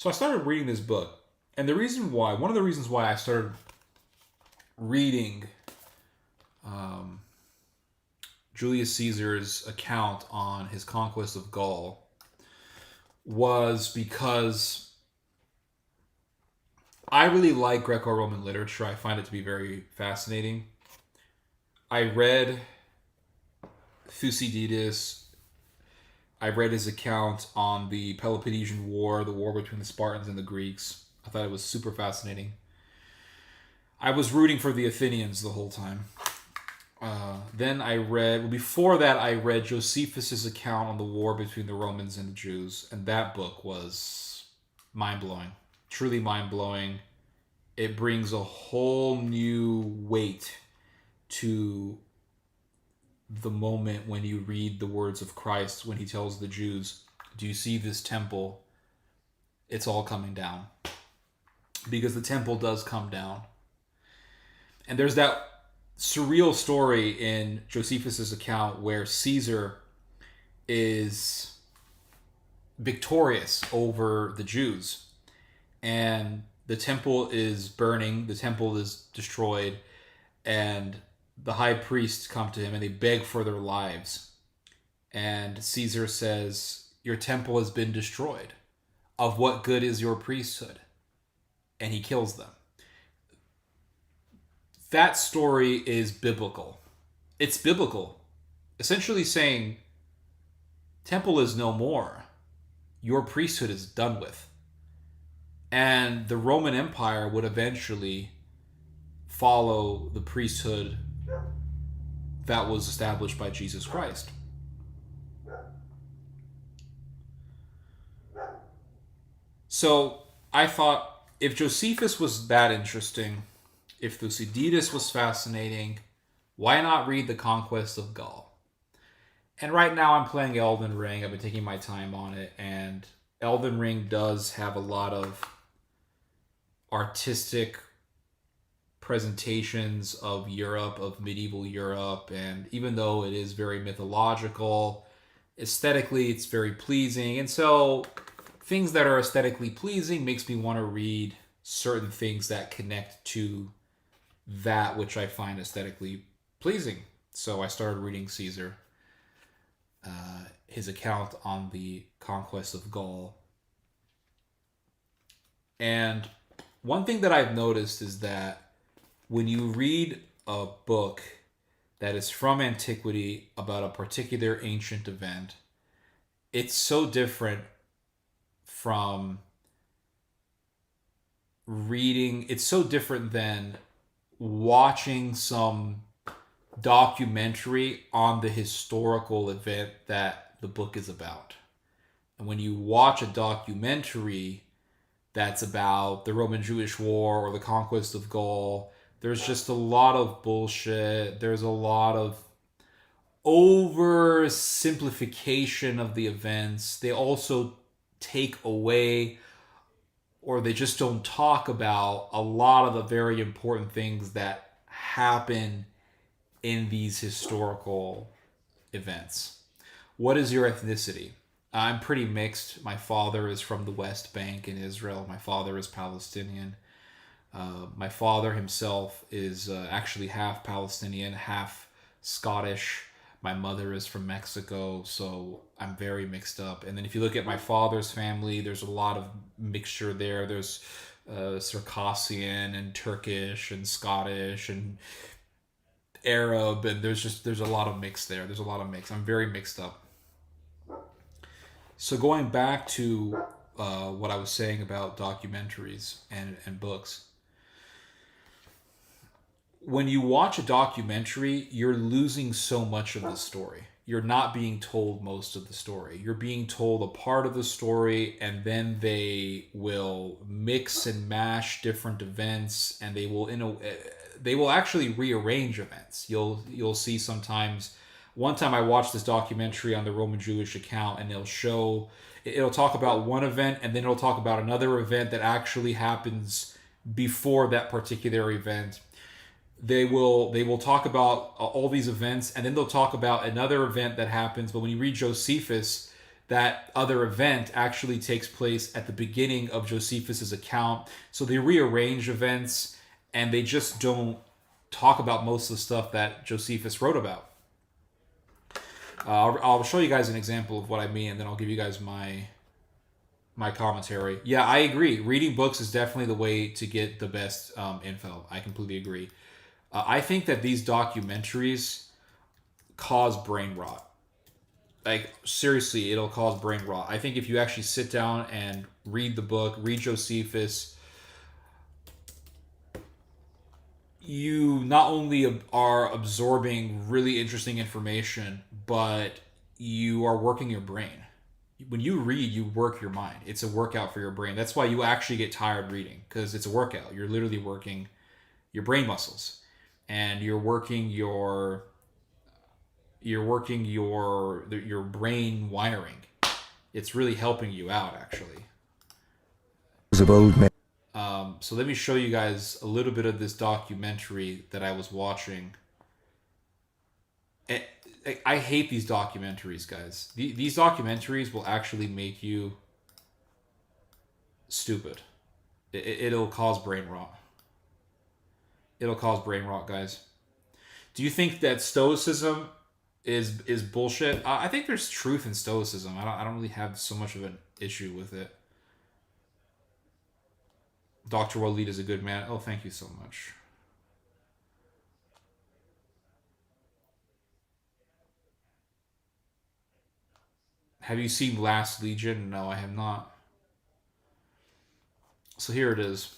So I started reading this book. And one of the reasons why I started reading Julius Caesar's account on his conquest of Gaul was because I really like Greco-Roman literature. I find it to be very fascinating. I read Thucydides. I read his account on the Peloponnesian War, the war between the Spartans and the Greeks. I thought it was super fascinating. I was rooting for the Athenians the whole time. Then before that, I read Josephus's account on the war between the Romans and the Jews, and that book was mind-blowing. Truly mind-blowing. It brings a whole new weight to the moment when you read the words of Christ when he tells the Jews, do you see this temple? It's all coming down. Because the temple does come down. And there's that surreal story in Josephus's account where Caesar is victorious over the Jews. And the temple is burning, the temple is destroyed, and the high priests come to him and they beg for their lives. And Caesar says, your temple has been destroyed. Of what good is your priesthood? And he kills them. That story is biblical. It's biblical. Essentially saying, temple is no more. Your priesthood is done with. And the Roman Empire would eventually follow the priesthood that was established by Jesus Christ. So I thought, if Josephus was that interesting, if Thucydides was fascinating, why not read The Conquest of Gaul? And right now I'm playing Elden Ring. I've been taking my time on it, and Elden Ring does have a lot of artistic presentations of Europe, of medieval Europe, and even though it is very mythological, aesthetically it's very pleasing. And so things that are aesthetically pleasing makes me want to read certain things that connect to that which I find aesthetically pleasing. So I started reading Caesar, his account on the conquest of Gaul. And one thing that I've noticed is that when you read a book that is from antiquity about a particular ancient event, it's so different from reading. It's so different than watching some documentary on the historical event that the book is about. And when you watch a documentary that's about the Roman-Jewish War or the conquest of Gaul, there's just a lot of bullshit. There's a lot of oversimplification of the events. They also take away, or they just don't talk about, a lot of the very important things that happen in these historical events. What is your ethnicity? I'm pretty mixed. My father is from the West Bank in Israel. My father is Palestinian. My father himself is actually half Palestinian, half Scottish. My mother is from Mexico, so I'm very mixed up. And then if you look at my father's family, there's a lot of mixture there. There's Circassian and Turkish and Scottish and Arab, and there's a lot of mix there. There's a lot of mix. I'm very mixed up. So going back to what I was saying about documentaries and books, when you watch a documentary, you're losing so much of the story. You're not being told most of the story. You're being told a part of the story, and then they will mix and mash different events, and they will actually rearrange events. You'll see sometimes. One time I watched this documentary on the Roman Jewish account, and it'll talk about one event, and then it'll talk about another event that actually happens before that particular event. They will talk about all these events, and then they'll talk about another event that happens. But when you read Josephus, that other event actually takes place at the beginning of Josephus's account. So they rearrange events and they just don't talk about most of the stuff that Josephus wrote about. I'll show you guys an example of what I mean, and then I'll give you guys my commentary. Yeah, I agree. Reading books is definitely the way to get the best info. I completely agree. I think that these documentaries cause brain rot. Like, seriously, it'll cause brain rot. I think if you actually sit down and read the book, read Josephus, you not only are absorbing really interesting information, but you are working your brain. When you read, you work your mind. It's a workout for your brain. That's why you actually get tired reading, because it's a workout. You're literally working your brain muscles, and you're working your brain wiring. It's really helping you out, actually. So let me show you guys a little bit of this documentary that I was watching. I hate these documentaries, guys. These documentaries will actually make you stupid. It'll cause brain rot. It'll cause brain rot, guys. Do you think that Stoicism is bullshit? I think there's truth in Stoicism. I don't really have so much of an issue with it. Dr. Walid is a good man. Oh, thank you so much. Have you seen Last Legion? No, I have not. So here it is.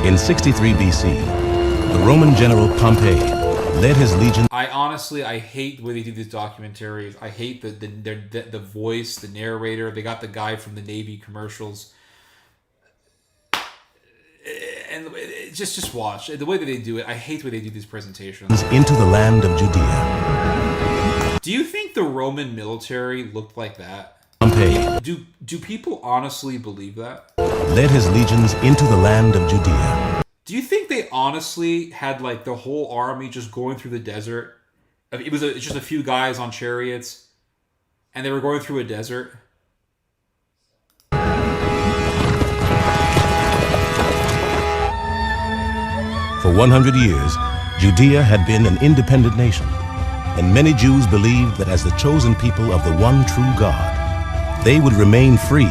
In 63 BC, the Roman general Pompey led his legion. I hate the way they do these documentaries. I hate the voice, the narrator. They got the guy from the Navy commercials. And just watch the way that they do it. I hate the way they do these presentations. Into the land of Judea. Do you think the Roman military looked like that? Pompey. Do people honestly believe that? Led his legions into the land of Judea. Do you think they honestly had like the whole army just going through the desert? It was just a few guys on chariots, and they were going through a desert. For 100 years, Judea had been an independent nation, and many Jews believed that as the chosen people of the one true God, they would remain free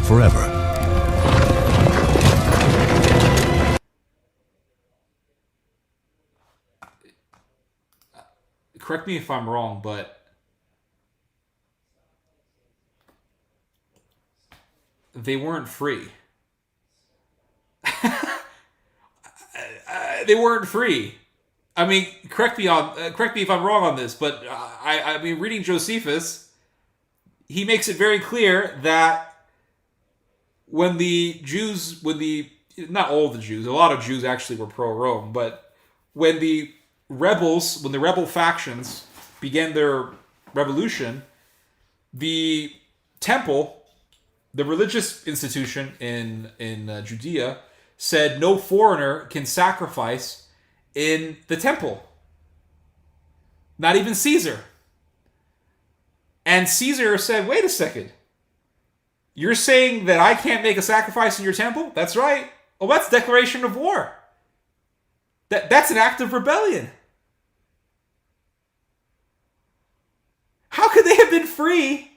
forever. Correct me if I'm wrong, but they weren't free. They weren't free. I mean, correct me if I'm wrong on this, but I mean, reading Josephus, he makes it very clear that when not all the Jews, a lot of Jews actually were pro-Rome, but when the rebel factions began their revolution, the temple, the religious institution in Judea, said no foreigner can sacrifice in the temple. Not even Caesar. And Caesar said, wait a second. You're saying that I can't make a sacrifice in your temple? That's right. Well, that's declaration of war. That's an act of rebellion. How could they have been free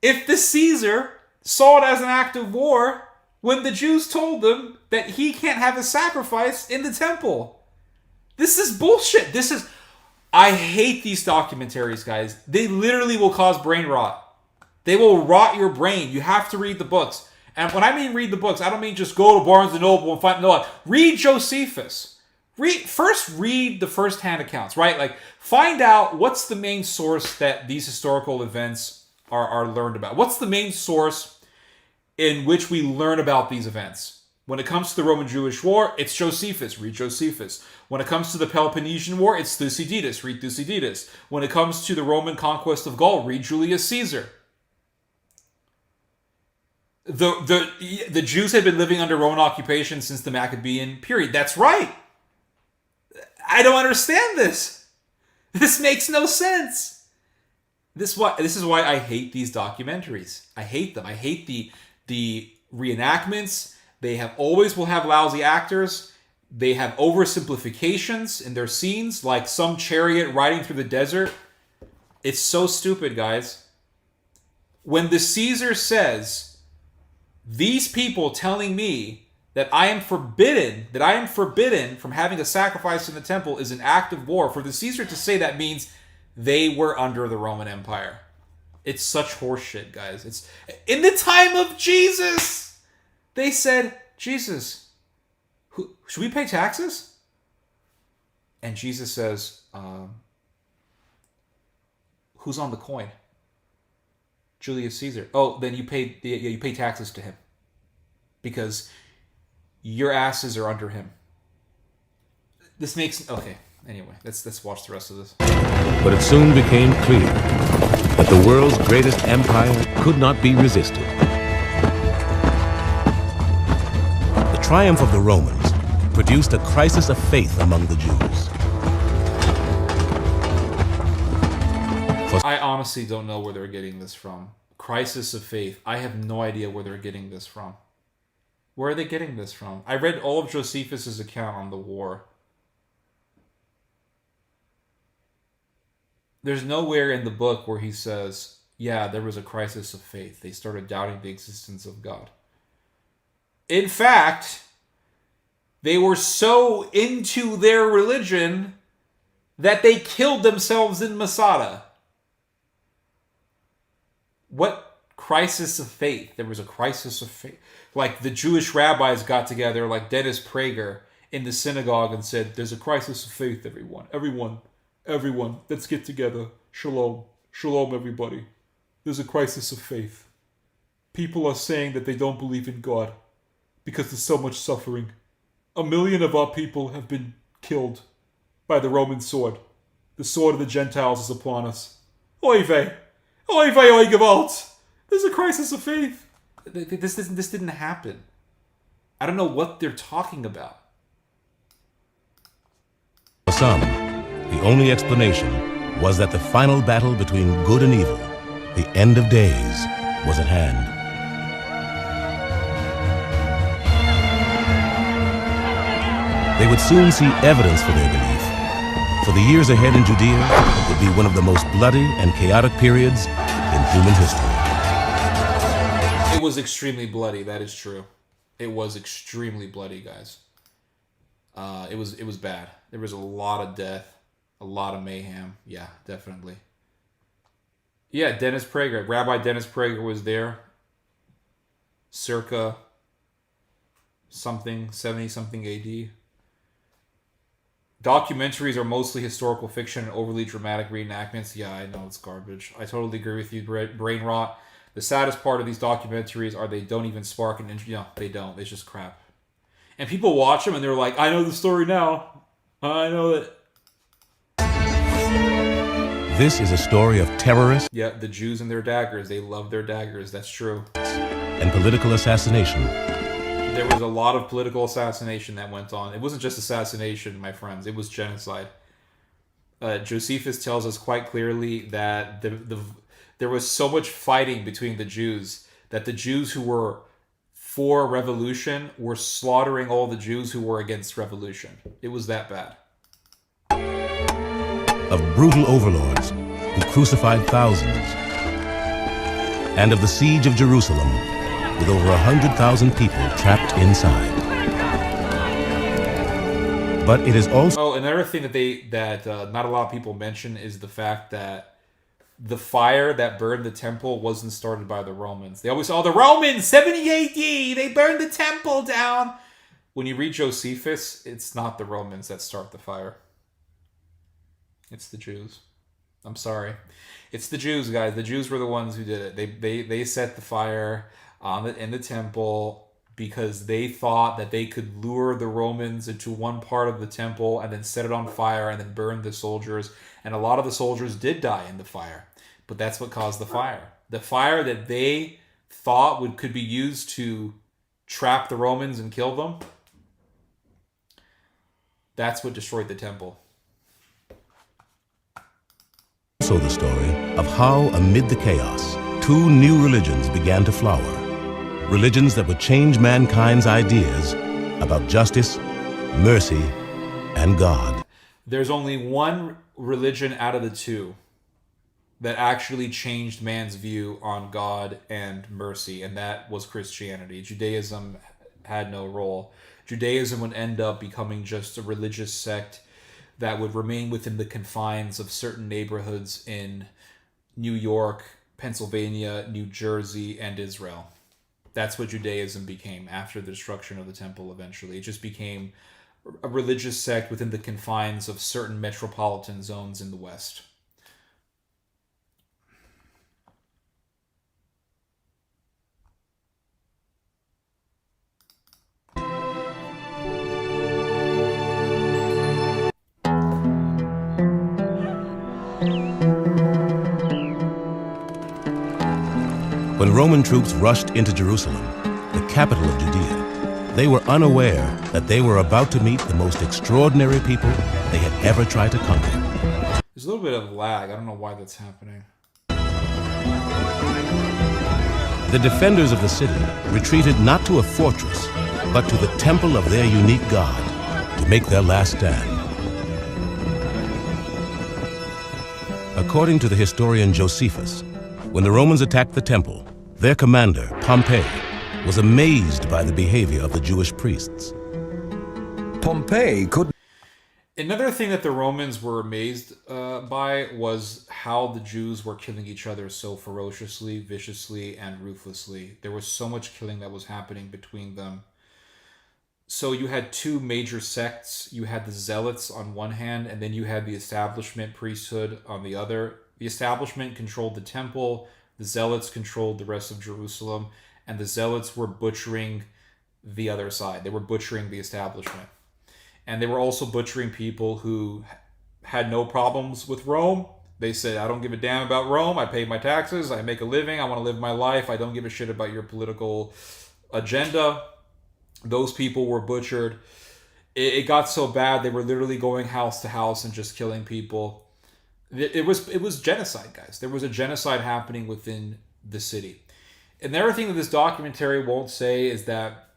if the Caesar saw it as an act of war when the Jews told them that he can't have a sacrifice in the temple? This is bullshit. I hate these documentaries, guys. They literally will cause brain rot. They will rot your brain. You have to read the books. And when I mean read the books, I don't mean just go to Barnes & Noble and find... No, read Josephus. First read the first-hand accounts, right? Like, find out what's the main source that these historical events are learned about. What's the main source in which we learn about these events? When it comes to the Roman-Jewish War, it's Josephus. Read Josephus. When it comes to the Peloponnesian War, it's Thucydides. Read Thucydides. When it comes to the Roman conquest of Gaul, read Julius Caesar. The Jews had been living under Roman occupation since the Maccabean period. That's right. I don't understand this. This makes no sense. This is why I hate these documentaries. I hate them. I hate the reenactments. They always will have lousy actors. They have oversimplifications in their scenes, like some chariot riding through the desert. It's so stupid, guys. When the Caesar says, these people telling me that I am forbidden from having a sacrifice in the temple is an act of war, for the Caesar to say that means they were under the Roman Empire. It's such horseshit, guys. It's in the time of Jesus. They said, Jesus, should we pay taxes? And Jesus says, who's on the coin? Julius Caesar. Oh, then you pay taxes to him because your asses are under him. This makes okay. Anyway, let's watch the rest of this. But it soon became clear that the world's greatest empire could not be resisted. The triumph of the Romans produced a crisis of faith among the Jews. I honestly don't know where they're getting this from. Crisis of faith. I have no idea where they're getting this from. Where are they getting this from? I read all of Josephus' account on the war. There's nowhere in the book where he says, yeah, there was a crisis of faith. They started doubting the existence of God. In fact, they were so into their religion that they killed themselves in Masada. What crisis of faith? There was a crisis of faith. Like the Jewish rabbis got together, like Dennis Prager, in the synagogue and said, there's a crisis of faith, everyone. Everyone, let's get together. Shalom. Shalom, everybody. There's a crisis of faith. People are saying that they don't believe in God because there's so much suffering. 1 million of our people have been killed by the Roman sword. The sword of the Gentiles is upon us. Oy vey. Oy vey, oy gewalt. There's a crisis of faith. This didn't happen. I don't know what they're talking about. For some, the only explanation was that the final battle between good and evil, the end of days, was at hand. They would soon see evidence for their belief. For the years ahead in Judea would be one of the most bloody and chaotic periods in human history. It was extremely bloody, that is true. It was extremely bloody, guys. It was bad. There was a lot of death, a lot of mayhem. Yeah, definitely. Yeah, Dennis Prager. Rabbi Dennis Prager was there. Circa something, 70-something AD. Documentaries are mostly historical fiction and overly dramatic reenactments. Yeah, I know it's garbage. I totally agree with you, brain rot. The saddest part of these documentaries are they don't even spark an interest. No, they don't. It's just crap. And people watch them and they're like, I know the story now. I know that. This is a story of terrorists. Yeah, the Jews and their daggers. They love their daggers. That's true. And political assassination. There was a lot of political assassination that went on. It wasn't just assassination, my friends. It was genocide. Josephus tells us quite clearly that there was so much fighting between the Jews that the Jews who were for revolution were slaughtering all the Jews who were against revolution. It was that bad. Of brutal overlords who crucified thousands. And of the siege of Jerusalem, with over 100,000 people trapped inside. But it is also... Oh, another thing that not a lot of people mention is the fact that the fire that burned the temple wasn't started by the Romans. They always say, oh, the Romans, 70 AD, they burned the temple down. When you read Josephus, it's not the Romans that start the fire. It's the Jews. I'm sorry. It's the Jews, guys. The Jews were the ones who did it. They set the fire in the temple because they thought that they could lure the Romans into one part of the temple and then set it on fire and then burn the soldiers. And a lot of the soldiers did die in the fire. But that's what caused the fire. The fire that they thought could be used to trap the Romans and kill them, That's what destroyed the temple. Also the story of how, amid the chaos, two new religions began to flower. Religions that would change mankind's ideas about justice, mercy, and God. There's only one religion out of the two that actually changed man's view on God and mercy, and that was Christianity. Judaism had no role. Judaism would end up becoming just a religious sect that would remain within the confines of certain neighborhoods in New York, Pennsylvania, New Jersey, and Israel. That's what Judaism became after the destruction of the temple eventually. It just became a religious sect within the confines of certain metropolitan zones in the West. When Roman troops rushed into Jerusalem, the capital of Judea, they were unaware that they were about to meet the most extraordinary people they had ever tried to conquer. There's a little bit of lag. I don't know why that's happening. The defenders of the city retreated not to a fortress, but to the temple of their unique God to make their last stand. According to the historian Josephus, when the Romans attacked the temple, their commander, Pompey, was amazed by the behavior of the Jewish priests. Pompey could... Another thing that the Romans were amazed by was how the Jews were killing each other so ferociously, viciously, and ruthlessly. There was so much killing that was happening between them. So you had two major sects. You had the Zealots on one hand, and then you had the establishment priesthood on the other. The establishment controlled the temple, the Zealots controlled the rest of Jerusalem, and the Zealots were butchering the other side. They were butchering the establishment. And they were also butchering people who had no problems with Rome. They said, I don't give a damn about Rome. I pay my taxes. I make a living. I want to live my life. I don't give a shit about your political agenda. Those people were butchered. It got so bad they were literally going house to house and just killing people. It was genocide, guys. There was a genocide happening within the city. Another thing that this documentary won't say is that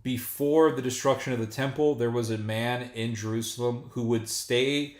before the destruction of the temple, there was a man in Jerusalem who would stay,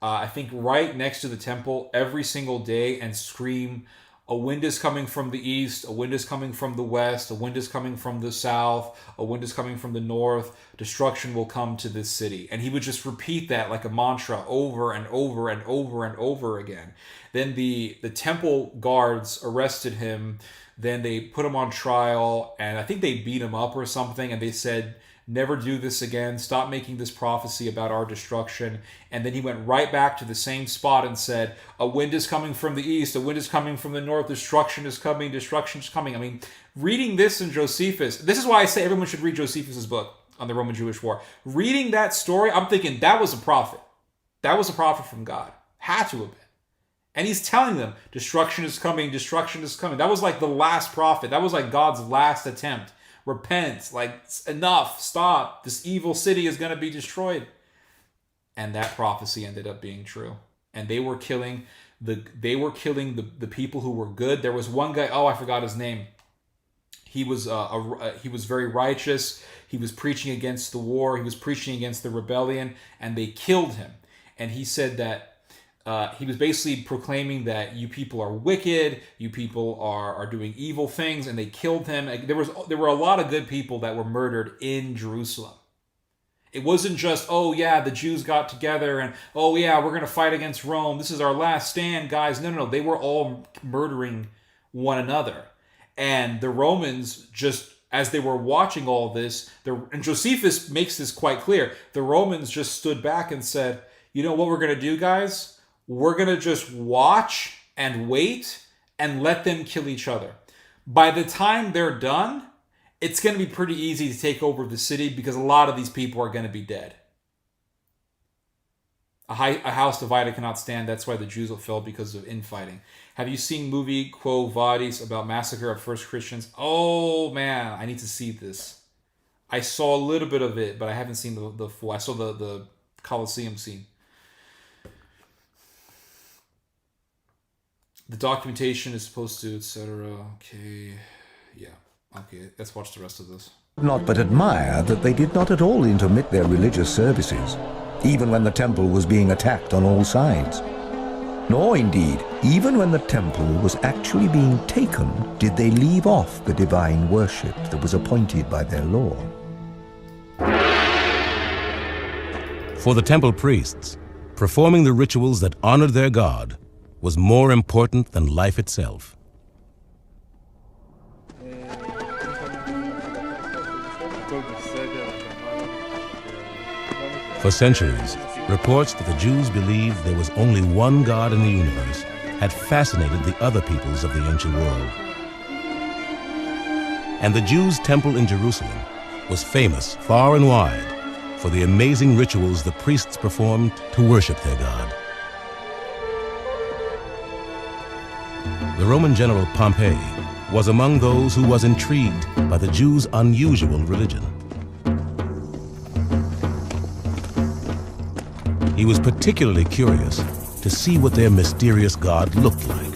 I think, right next to the temple every single day and scream, a wind is coming from the east, a wind is coming from the west, a wind is coming from the south, a wind is coming from the north, destruction will come to this city. And he would just repeat that like a mantra over and over and over and over again. Then the temple guards arrested him. Then they put him on trial, and I think they beat him up or something, and they said, never do this again, stop making this prophecy about our destruction. And then he went right back to the same spot and said, a wind is coming from the east, a wind is coming from the north, destruction is coming, destruction is coming. I mean, reading this in Josephus, this is why I say everyone should read Josephus' book on the Roman-Jewish War. Reading that story, I'm thinking, that was a prophet. That was a prophet from God. Had to have been. And he's telling them, destruction is coming, destruction is coming. That was like the last prophet. That was like God's last attempt. Repent, like, enough, stop. This evil city is going to be destroyed. And that prophecy ended up being true. And they were killing the people who were good. There was one guy, I forgot his name. He was very righteous. He was preaching against the war. He was preaching against the rebellion, and they killed him. And he said that he was basically proclaiming that you people are wicked, you people are doing evil things, and they killed him. There were a lot of good people that were murdered in Jerusalem. It wasn't just, the Jews got together and, we're going to fight against Rome. This is our last stand, guys. No. They were all murdering one another. And the Romans, just as they were watching all this, and Josephus makes this quite clear, the Romans just stood back and said, you know what we're going to do, guys? We're going to just watch and wait and let them kill each other. By the time they're done, it's going to be pretty easy to take over the city because a lot of these people are going to be dead. A house divided cannot stand. That's why the Jews will fail, because of infighting. Have you seen movie Quo Vadis about massacre of first Christians? Oh man, I need to see this. I saw a little bit of it, but I haven't seen the full. I saw the Colosseum scene. The documentation is supposed to, etc. Okay, yeah. Okay, let's watch the rest of this. Not but admire that they did not at all intermit their religious services, even when the temple was being attacked on all sides. Nor, indeed, even when the temple was actually being taken, did they leave off the divine worship that was appointed by their law. For the temple priests, performing the rituals that honored their god was more important than life itself. For centuries, reports that the Jews believed there was only one God in the universe had fascinated the other peoples of the ancient world. And the Jews' temple in Jerusalem was famous far and wide for the amazing rituals the priests performed to worship their God. The Roman general Pompey was among those who was intrigued by the Jews' unusual religion. He was particularly curious to see what their mysterious God looked like.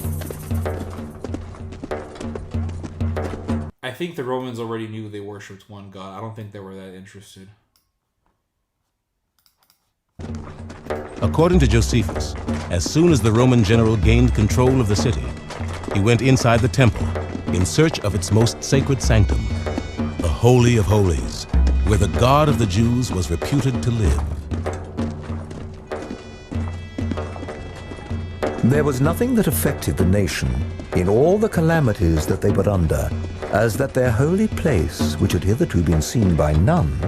I think the Romans already knew they worshipped one God. I don't think they were that interested. According to Josephus, as soon as the Roman general gained control of the city, he went inside the temple in search of its most sacred sanctum, the Holy of Holies, where the God of the Jews was reputed to live. There was nothing that affected the nation in all the calamities that they were under, as that their holy place, which had hitherto been seen by none,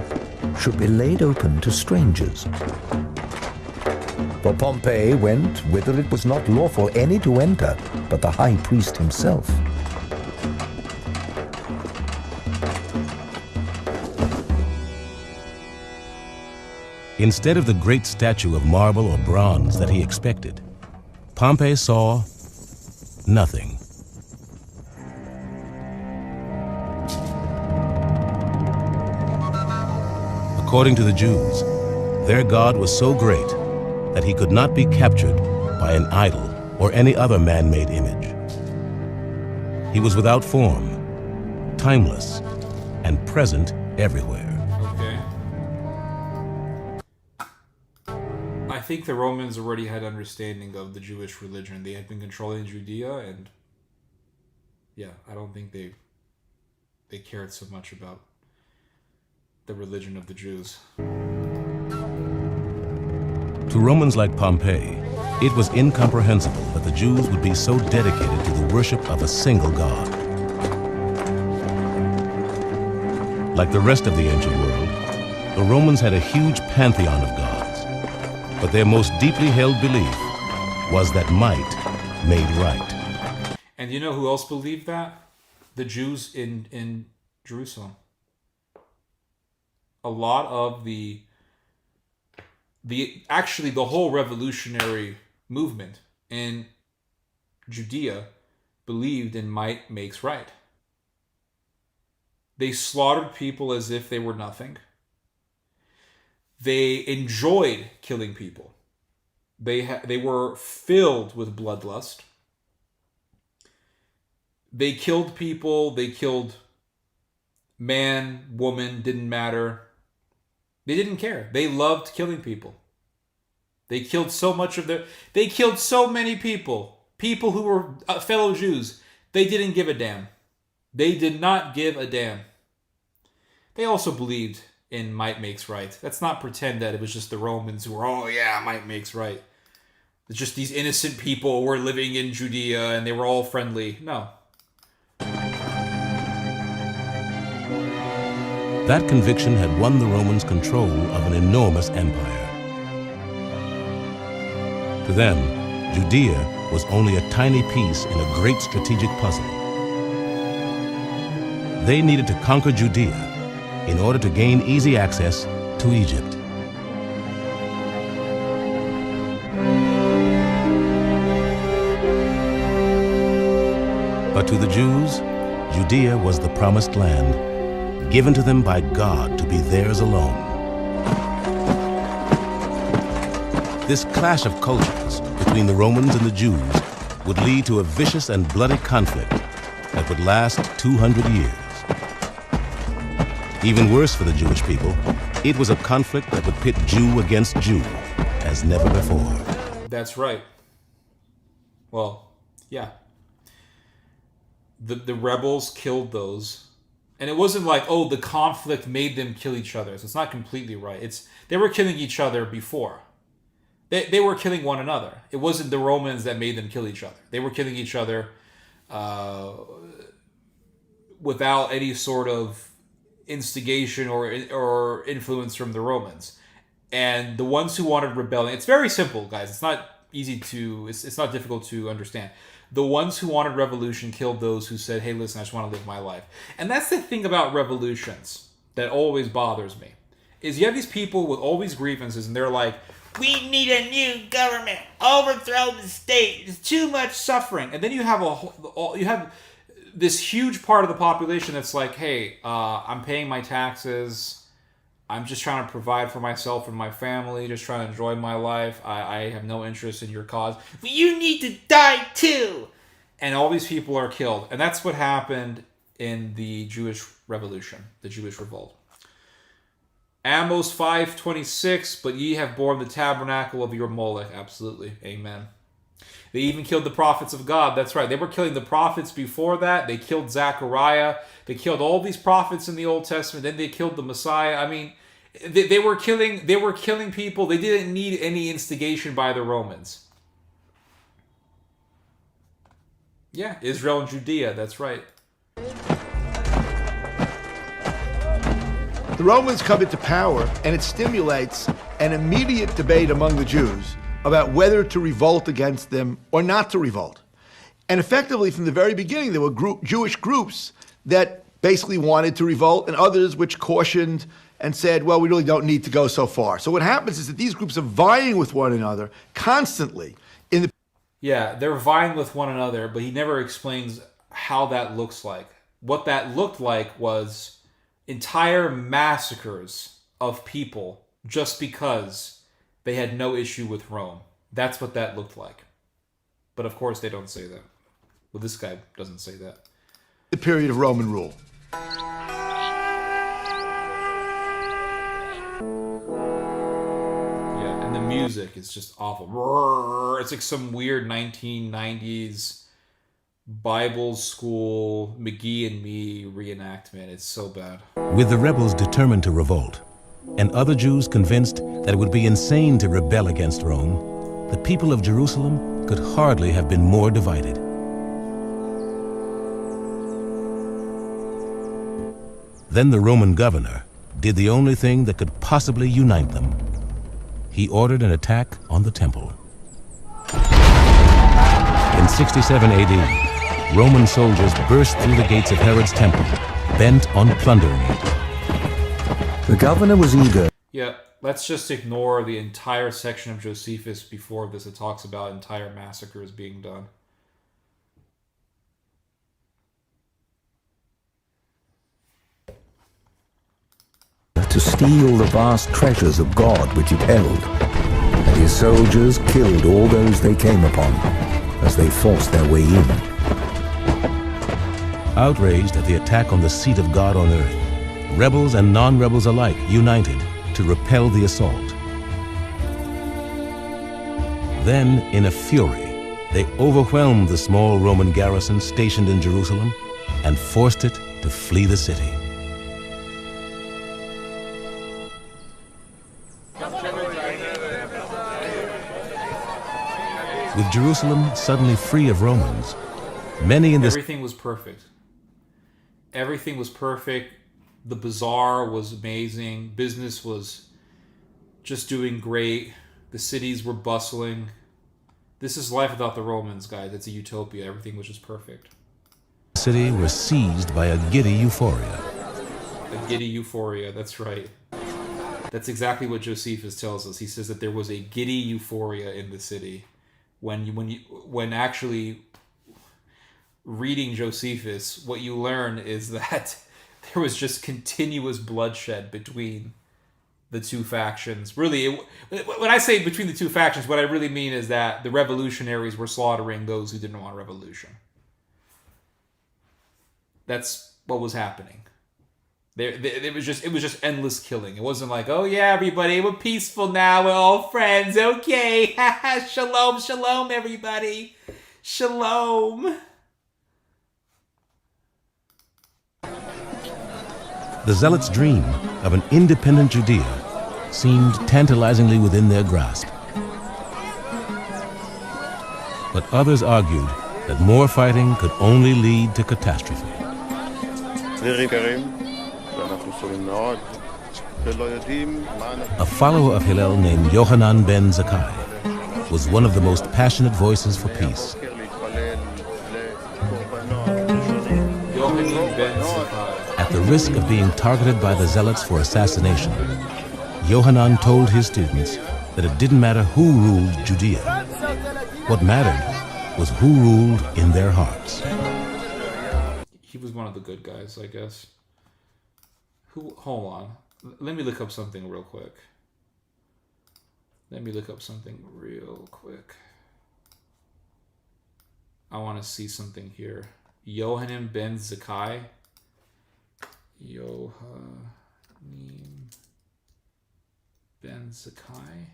should be laid open to strangers. For Pompey went whither it was not lawful any to enter but the high priest himself. Instead of the great statue of marble or bronze that he expected, Pompey saw nothing. According to the Jews, their God was so great that he could not be captured by an idol or any other man-made image. He was without form, timeless, and present everywhere. I think the Romans already had understanding of the Jewish religion. They had been controlling Judea, and yeah, I don't think they cared so much about the religion of the Jews. To Romans like Pompey, it was incomprehensible that the Jews would be so dedicated to the worship of a single God. Like the rest of the ancient world, the Romans had a huge pantheon of gods, but their most deeply held belief was that might made right. And you know who else believed that? The Jews in Jerusalem. A lot of the whole revolutionary movement in Judea believed in might makes right. They slaughtered people as if they were nothing. They enjoyed killing people. They were filled with bloodlust. They killed people. They killed man, woman, didn't matter. They didn't care. They loved killing people. They killed so many people who were fellow Jews. They didn't give a damn. They did not give a damn. They also believed in might makes right. Let's not pretend that it was just the Romans who were, oh yeah, might makes right. It's just these innocent people were living in Judea and they were all friendly. No. That conviction had won the Romans control of an enormous empire. To them, Judea was only a tiny piece in a great strategic puzzle. They needed to conquer Judea in order to gain easy access to Egypt. But to the Jews, Judea was the promised land, given to them by God to be theirs alone. This clash of cultures between the Romans and the Jews would lead to a vicious and bloody conflict that would last 200 years. Even worse for the Jewish people, it was a conflict that would pit Jew against Jew as never before. That's right. Well, yeah. The rebels killed those. And it wasn't like, oh, the conflict made them kill each other. So it's not completely right. They were killing each other before. They were killing one another. It wasn't the Romans that made them kill each other. They were killing each other without any sort of instigation or influence from the Romans. And the ones who wanted rebellion, it's very simple, guys. It's not easy to, it's not difficult to understand. The ones who wanted revolution killed those who said, hey, listen, I just want to live my life. And that's the thing about revolutions that always bothers me, is you have these people with all these grievances, and they're like, we need a new government, overthrow the state, there's too much suffering. And then you have this huge part of the population that's like, hey, I'm paying my taxes, I'm just trying to provide for myself and my family, just trying to enjoy my life. I have no interest in your cause. But you need to die too! And all these people are killed. And that's what happened in the Jewish Revolution, the Jewish Revolt. Amos 5:26, but ye have borne the tabernacle of your Molech. Absolutely. Amen. They even killed the prophets of God. That's right. They were killing the prophets before that. They killed Zechariah. They killed all these prophets in the Old Testament. Then they killed the Messiah. I mean, they were killing people. They didn't need any instigation by the Romans. Yeah, Israel and Judea. That's right. The Romans come into power, and it stimulates an immediate debate among the Jews about whether to revolt against them or not to revolt. And effectively, from the very beginning, there were Jewish groups that basically wanted to revolt, and others which cautioned and said, well, we really don't need to go so far. So what happens is that these groups are vying with one another constantly in the... Yeah, they're vying with one another, but he never explains how that looks like. What that looked like was entire massacres of people just because they had no issue with Rome. That's what that looked like. But of course they don't say that. Well, this guy doesn't say that. The period of Roman rule. Yeah, and the music is just awful. It's like some weird 1990s Bible school McGee and Me reenactment. It's so bad. With the rebels determined to revolt, and other Jews convinced that it would be insane to rebel against Rome, the people of Jerusalem could hardly have been more divided. Then the Roman governor did the only thing that could possibly unite them. He ordered an attack on the temple. In 67 AD, Roman soldiers burst through the gates of Herod's temple, bent on plundering it. The governor was eager. Yeah, let's just ignore the entire section of Josephus before this. It talks about entire massacres being done. To steal the vast treasures of God which it held, and his soldiers killed all those they came upon as they forced their way in. Outraged at the attack on the seat of God on earth, rebels and non-rebels alike united to repel the assault. Then, in a fury, they overwhelmed the small Roman garrison stationed in Jerusalem and forced it to flee the city. With Jerusalem suddenly free of Romans, many in the... Everything was perfect. Everything was perfect. The bazaar was amazing. Business was just doing great. The cities were bustling. This is life without the Romans, guys. It's a utopia. Everything was just perfect. The city was seized by a giddy euphoria. A giddy euphoria, that's right. That's exactly what Josephus tells us. He says that there was a giddy euphoria in the city. When actually reading Josephus, what you learn is that there was just continuous bloodshed between the two factions. Really, when I say between the two factions, what I really mean is that the revolutionaries were slaughtering those who didn't want revolution. That's what was happening. It was just endless killing. It wasn't like, oh yeah, everybody, we're peaceful now, we're all friends, okay, shalom, shalom, everybody, shalom. The Zealots' dream of an independent Judea seemed tantalizingly within their grasp. But others argued that more fighting could only lead to catastrophe. A follower of Hillel named Yohanan ben Zakkai was one of the most passionate voices for peace. At the risk of being targeted by the Zealots for assassination, Yohanan told his students that it didn't matter who ruled Judea. What mattered was who ruled in their hearts. He was one of the good guys, I guess. Hold on. Let me look up something real quick. I want to see something here. Yohanan ben Zakkai. Yohanan ben Zakkai.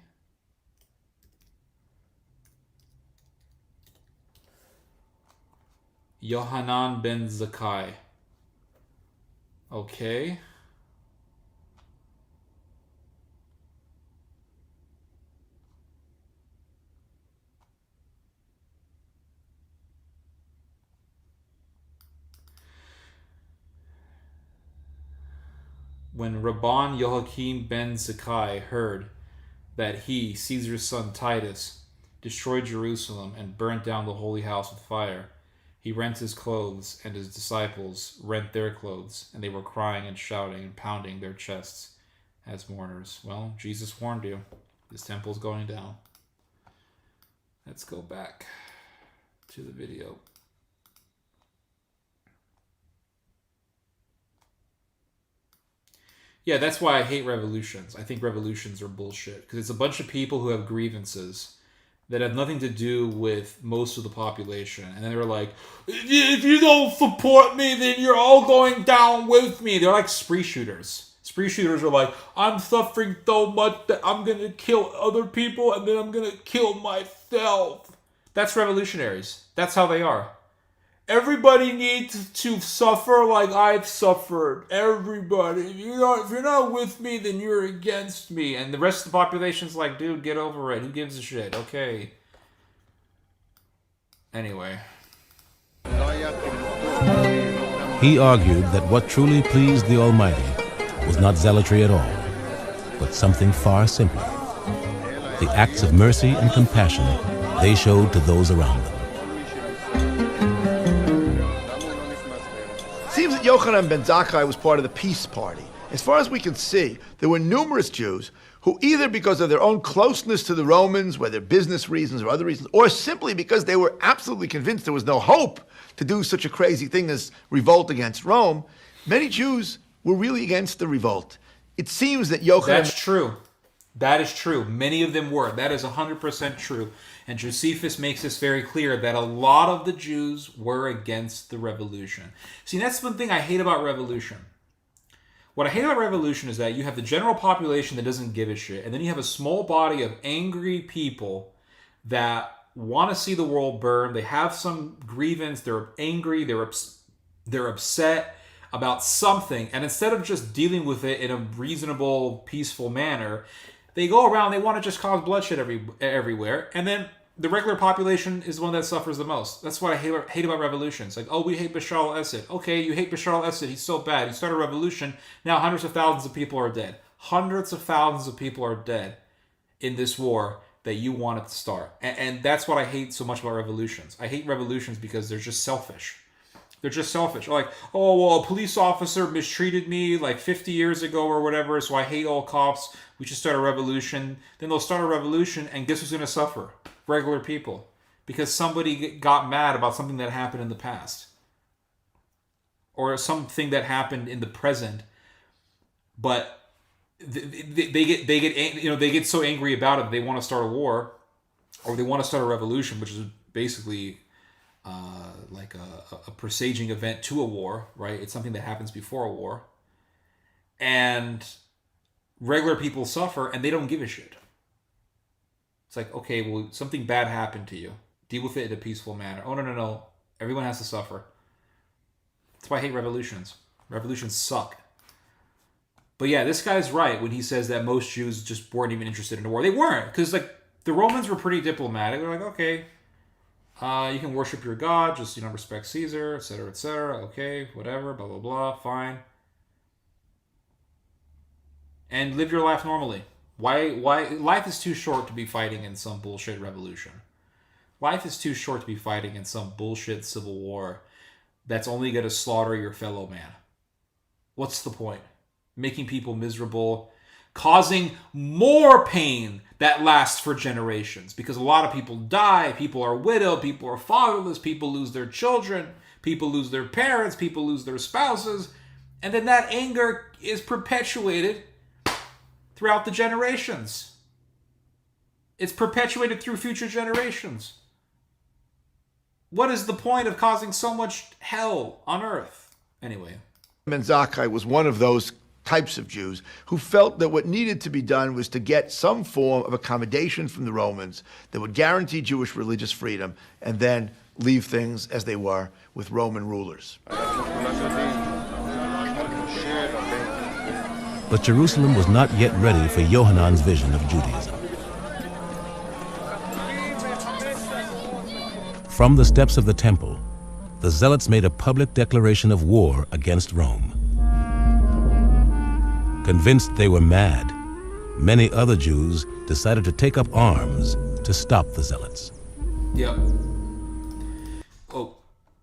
Yohanan ben Zakkai. Okay. When Rabban Yoachim ben Zakkai heard that he, Caesar's son Titus, destroyed Jerusalem and burnt down the holy house with fire, he rent his clothes, and his disciples rent their clothes, and they were crying and shouting and pounding their chests as mourners. Well, Jesus warned you. This temple's going down. Let's go back to the video. Yeah, that's why I hate revolutions. I think revolutions are bullshit. Because it's a bunch of people who have grievances that have nothing to do with most of the population. And then they're like, if you don't support me, then you're all going down with me. They're like spree shooters. Spree shooters are like, I'm suffering so much that I'm going to kill other people and then I'm going to kill myself. That's revolutionaries. That's how they are. Everybody needs to suffer like I've suffered. Everybody. If you're not with me, then you're against me. And the rest of the population's like, dude, get over it. Who gives a shit? Okay. Anyway. He argued that what truly pleased the Almighty was not zealotry at all, but something far simpler. The acts of mercy and compassion they showed to those around them. Seems that Yochanan ben Zakkai was part of the peace party. As far as we can see, there were numerous Jews who either because of their own closeness to the Romans, whether business reasons or other reasons, or simply because they were absolutely convinced there was no hope to do such a crazy thing as revolt against Rome, many Jews were really against the revolt. It seems that Yochanan... That's true. That is true. Many of them were. That is 100% true. And Josephus makes this very clear that a lot of the Jews were against the revolution. See, that's one thing I hate about revolution. What I hate about revolution is that you have the general population that doesn't give a shit, and then you have a small body of angry people that want to see the world burn. They have some grievance. They're angry. They're upset about something. And instead of just dealing with it in a reasonable, peaceful manner, they go around, they want to just cause bloodshed everywhere, and then the regular population is the one that suffers the most. That's what I hate about revolutions. Like, oh, we hate Bashar al-Assad. Okay, you hate Bashar al-Assad, he's so bad. He started a revolution, now hundreds of thousands of people are dead. Hundreds of thousands of people are dead in this war that you wanted to start. And that's what I hate so much about revolutions. I hate revolutions because they're just selfish. They're just selfish. Like, oh, well, a police officer mistreated me like 50 years ago or whatever, so I hate all cops. We should start a revolution. Then they'll start a revolution, and guess who's going to suffer? Regular people. Because somebody got mad about something that happened in the past. or something that happened in the present, but they get so angry about it they want to start a war, or they want to start a revolution, which is basically like a presaging event to a war, right? It's something that happens before a war, and regular people suffer and they don't give a shit. It's like, okay, well, something bad happened to you. Deal with it in a peaceful manner. Oh, no. Everyone has to suffer. That's why I hate revolutions. Revolutions suck. But yeah, this guy's right when he says that most Jews just weren't even interested in the war. They weren't, because like the Romans were pretty diplomatic. They're like, okay, you can worship your God, just respect Caesar, etc., etc. Okay, whatever, blah blah blah, fine, and live your life normally. Why? Life is too short to be fighting in some bullshit revolution. Life is too short to be fighting in some bullshit civil war that's only going to slaughter your fellow man. What's the point? Making people miserable, causing more pain that lasts for generations. Because a lot of people die, people are widowed, people are fatherless, people lose their children, people lose their parents, people lose their spouses, and then that anger is perpetuated throughout the generations. It's perpetuated through future generations. What is the point of causing so much hell on earth? Anyway. Zakkai was one of those types of Jews who felt that what needed to be done was to get some form of accommodation from the Romans that would guarantee Jewish religious freedom and then leave things as they were with Roman rulers. But Jerusalem was not yet ready for Yohanan's vision of Judaism. From the steps of the temple, the Zealots made a public declaration of war against Rome. Convinced they were mad, many other Jews decided to take up arms to stop the Zealots. Yep. Oh,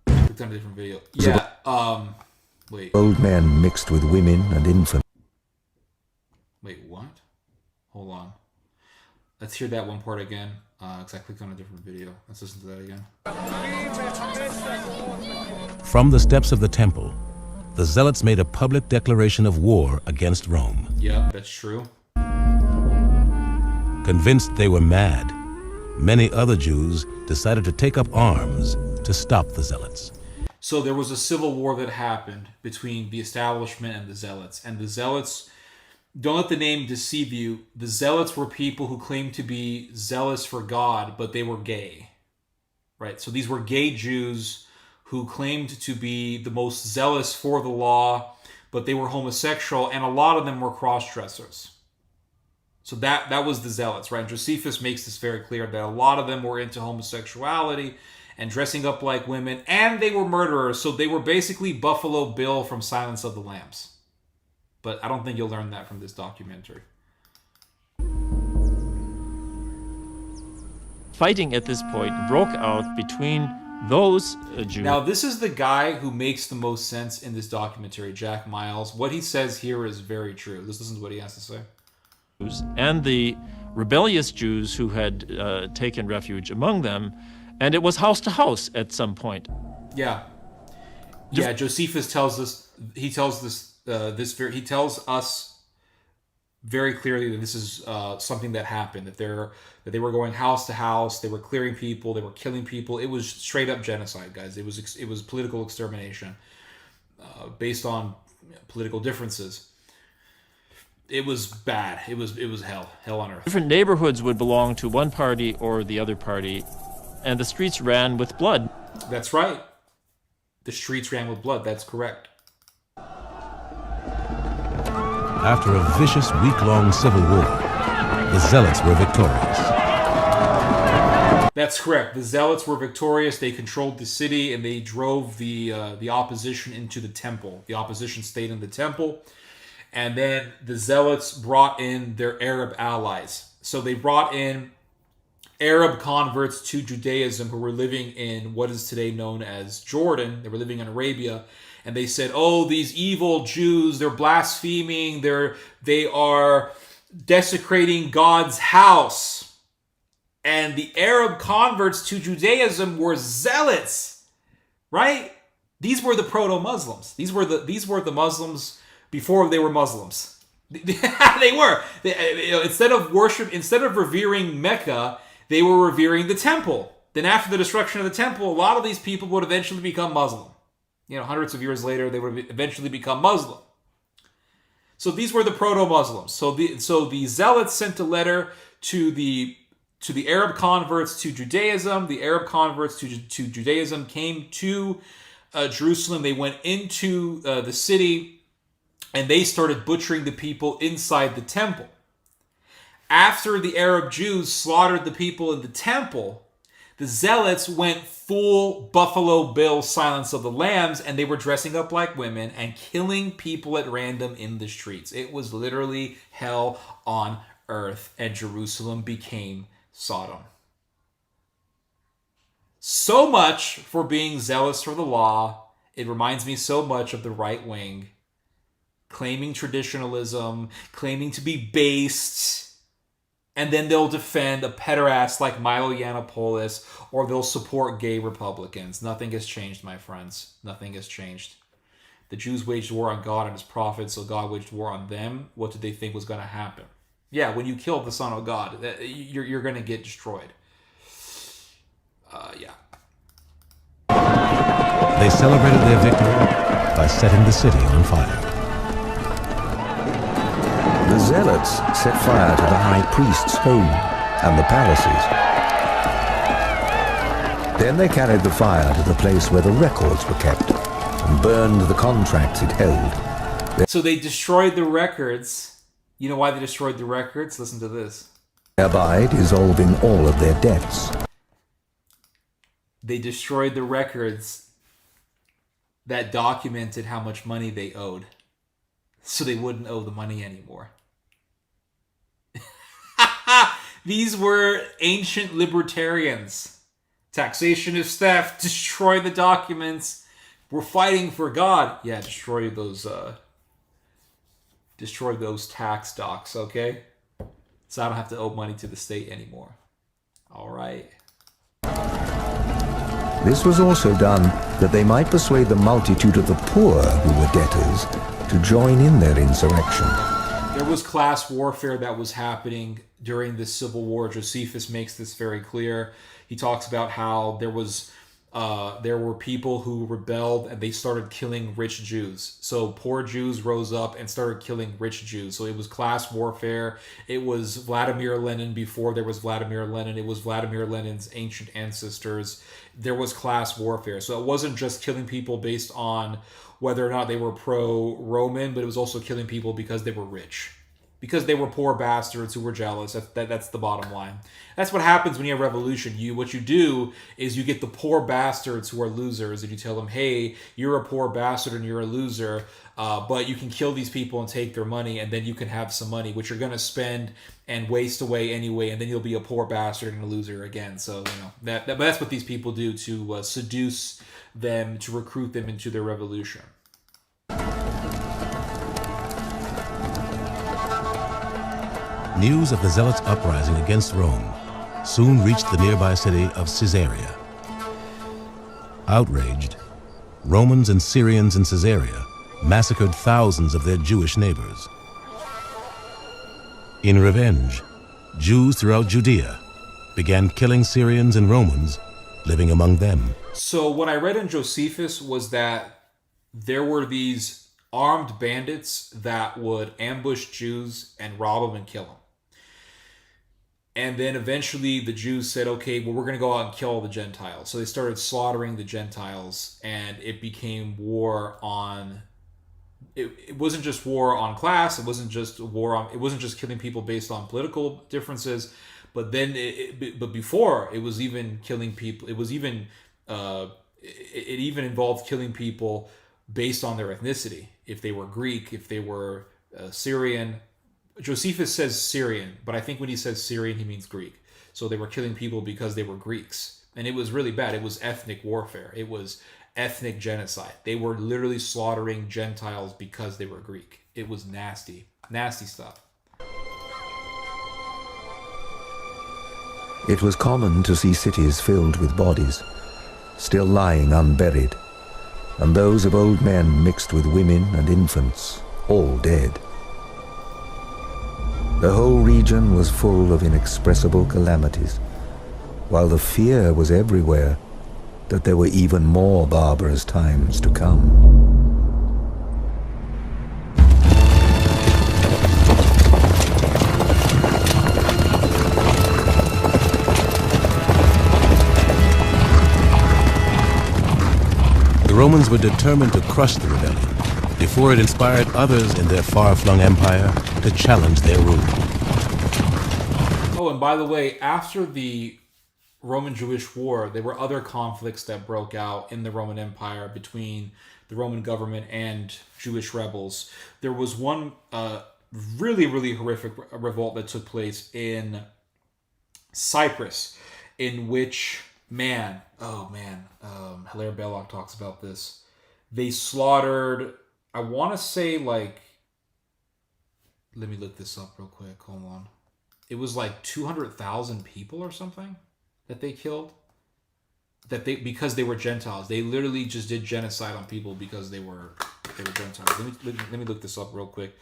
clicked on a different video. Yeah, wait. Old men mixed with women and infants. Wait, what? Hold on. Let's hear that one part again, because I clicked on a different video. Let's listen to that again. From the steps of the temple, the Zealots made a public declaration of war against Rome. Yeah, that's true. Convinced they were mad, many other Jews decided to take up arms to stop the Zealots. So there was a civil war that happened between the establishment and the Zealots. And the Zealots, don't let the name deceive you, the Zealots were people who claimed to be zealous for God, but they were gay. Right? So these were gay Jews who claimed to be the most zealous for the law, but they were homosexual, and a lot of them were cross-dressers. So that was the Zealots, right? And Josephus makes this very clear that a lot of them were into homosexuality and dressing up like women, and they were murderers, so they were basically Buffalo Bill from Silence of the Lambs. But I don't think you'll learn that from this documentary. Fighting at this point broke out between those Jews. Now, this is the guy who makes the most sense in this documentary, Jack Miles. What he says here is very true. Let's listen to what he has to say. And the rebellious Jews who had taken refuge among them, and it was house to house at some point. Yeah. Yeah, Josephus tells us, he tells us very clearly that this is something that happened, that they were going house to house, they were clearing people, they were killing people. It was straight up genocide, guys. It was political extermination based on political differences. It was bad. It was hell on earth. Different neighborhoods would belong to one party or the other party, and the streets ran with blood. That's right. The streets ran with blood. That's correct. After a vicious week-long civil war, the Zealots were victorious. That's correct. The Zealots were victorious. They controlled the city, and they drove the opposition into the temple. The opposition stayed in the temple, and then the Zealots brought in their Arab allies. So they brought in Arab converts to Judaism who were living in what is today known as Jordan. They were living in Arabia. And they said, oh, these evil Jews, they're blaspheming, they are desecrating God's house. And the Arab converts to Judaism were zealots, right? These were the proto-Muslims. These were the Muslims before they were Muslims. They were. Instead of revering Mecca, they were revering the temple. Then after the destruction of the temple, a lot of these people would eventually become Muslim. Hundreds of years later, they would eventually become Muslim. So these were the proto-Muslims. So the Zealots sent a letter to the Arab converts to Judaism. The Arab converts to Judaism came to Jerusalem. They went into the city, and they started butchering the people inside the temple. After the Arab Jews slaughtered the people in the temple, the Zealots went full Buffalo Bill Silence of the Lambs, and they were dressing up like women and killing people at random in the streets. It was literally hell on earth, and Jerusalem became Sodom. So much for being zealous for the law. It reminds me so much of the right wing, claiming traditionalism, claiming to be based, and then they'll defend a pederast like Milo Yiannopoulos, or they'll support gay Republicans. Nothing has changed, my friends. Nothing has changed. The Jews waged war on God and his prophets, so God waged war on them. What did they think was going to happen? Yeah, when you kill the Son of God, you're going to get destroyed. Yeah. They celebrated their victory by setting the city on fire. The Zealots set fire to the high priest's home and the palaces. Then they carried the fire to the place where the records were kept and burned the contracts it held. So they destroyed the records. You know why they destroyed the records? Listen to this. Thereby dissolving all of their debts. They destroyed the records that documented how much money they owed, so they wouldn't owe the money anymore. These were ancient libertarians. Taxation is theft. Destroy the documents. We're fighting for God. Yeah, destroy those tax docs, okay? So I don't have to owe money to the state anymore. All right. This was also done that they might persuade the multitude of the poor who were debtors to join in their insurrection. There was class warfare that was happening during the Civil War. Josephus makes this very clear. He talks about how there were people who rebelled and they started killing rich Jews. So poor Jews rose up and started killing rich Jews. So it was class warfare. It was Vladimir Lenin before there was Vladimir Lenin. It was Vladimir Lenin's ancient ancestors. There was class warfare. So it wasn't just killing people based on whether or not they were pro-Roman, but it was also killing people because they were rich. Because they were poor bastards who were jealous. That's the bottom line. That's what happens when you have revolution. What you do is you get the poor bastards who are losers, and you tell them, hey, you're a poor bastard and you're a loser, but you can kill these people and take their money, and then you can have some money, which you're going to spend and waste away anyway, and then you'll be a poor bastard and a loser again. So, that's what these people do to seduce them, to recruit them into their revolution. News of the Zealots' uprising against Rome soon reached the nearby city of Caesarea. Outraged, Romans and Syrians in Caesarea massacred thousands of their Jewish neighbors. In revenge, Jews throughout Judea began killing Syrians and Romans living among them. So what I read in Josephus was that there were these armed bandits that would ambush Jews and rob them and kill them. And then eventually the Jews said, okay, well, we're going to go out and kill all the Gentiles. So they started slaughtering the Gentiles, and it became war on... It wasn't just war on class. It wasn't just killing people based on political differences. But then, but before, it was even killing people. It was even, it even involved killing people based on their ethnicity. If they were Greek, if they were Syrian. Josephus says Syrian, but I think when he says Syrian, he means Greek. So they were killing people because they were Greeks. And it was really bad. It was ethnic warfare. It was ethnic genocide. They were literally slaughtering Gentiles because they were Greek. It was nasty. Nasty stuff. It was common to see cities filled with bodies, still lying unburied, and those of old men mixed with women and infants, all dead. The whole region was full of inexpressible calamities, while the fear was everywhere that there were even more barbarous times to come. The Romans were determined to crush the rebellion before it inspired others in their far-flung empire to challenge their rule. Oh, and by the way, after the Roman-Jewish War, there were other conflicts that broke out in the Roman Empire between the Roman government and Jewish rebels. There was one really, really horrific revolt that took place in Cyprus, in which, Hilaire Belloc talks about this. They slaughtered, I want to say, like, let me look this up real quick. Hold on. It was like 200,000 people or something that they killed. Because they were Gentiles. They literally just did genocide on people because they were Gentiles. Let me look this up real quick.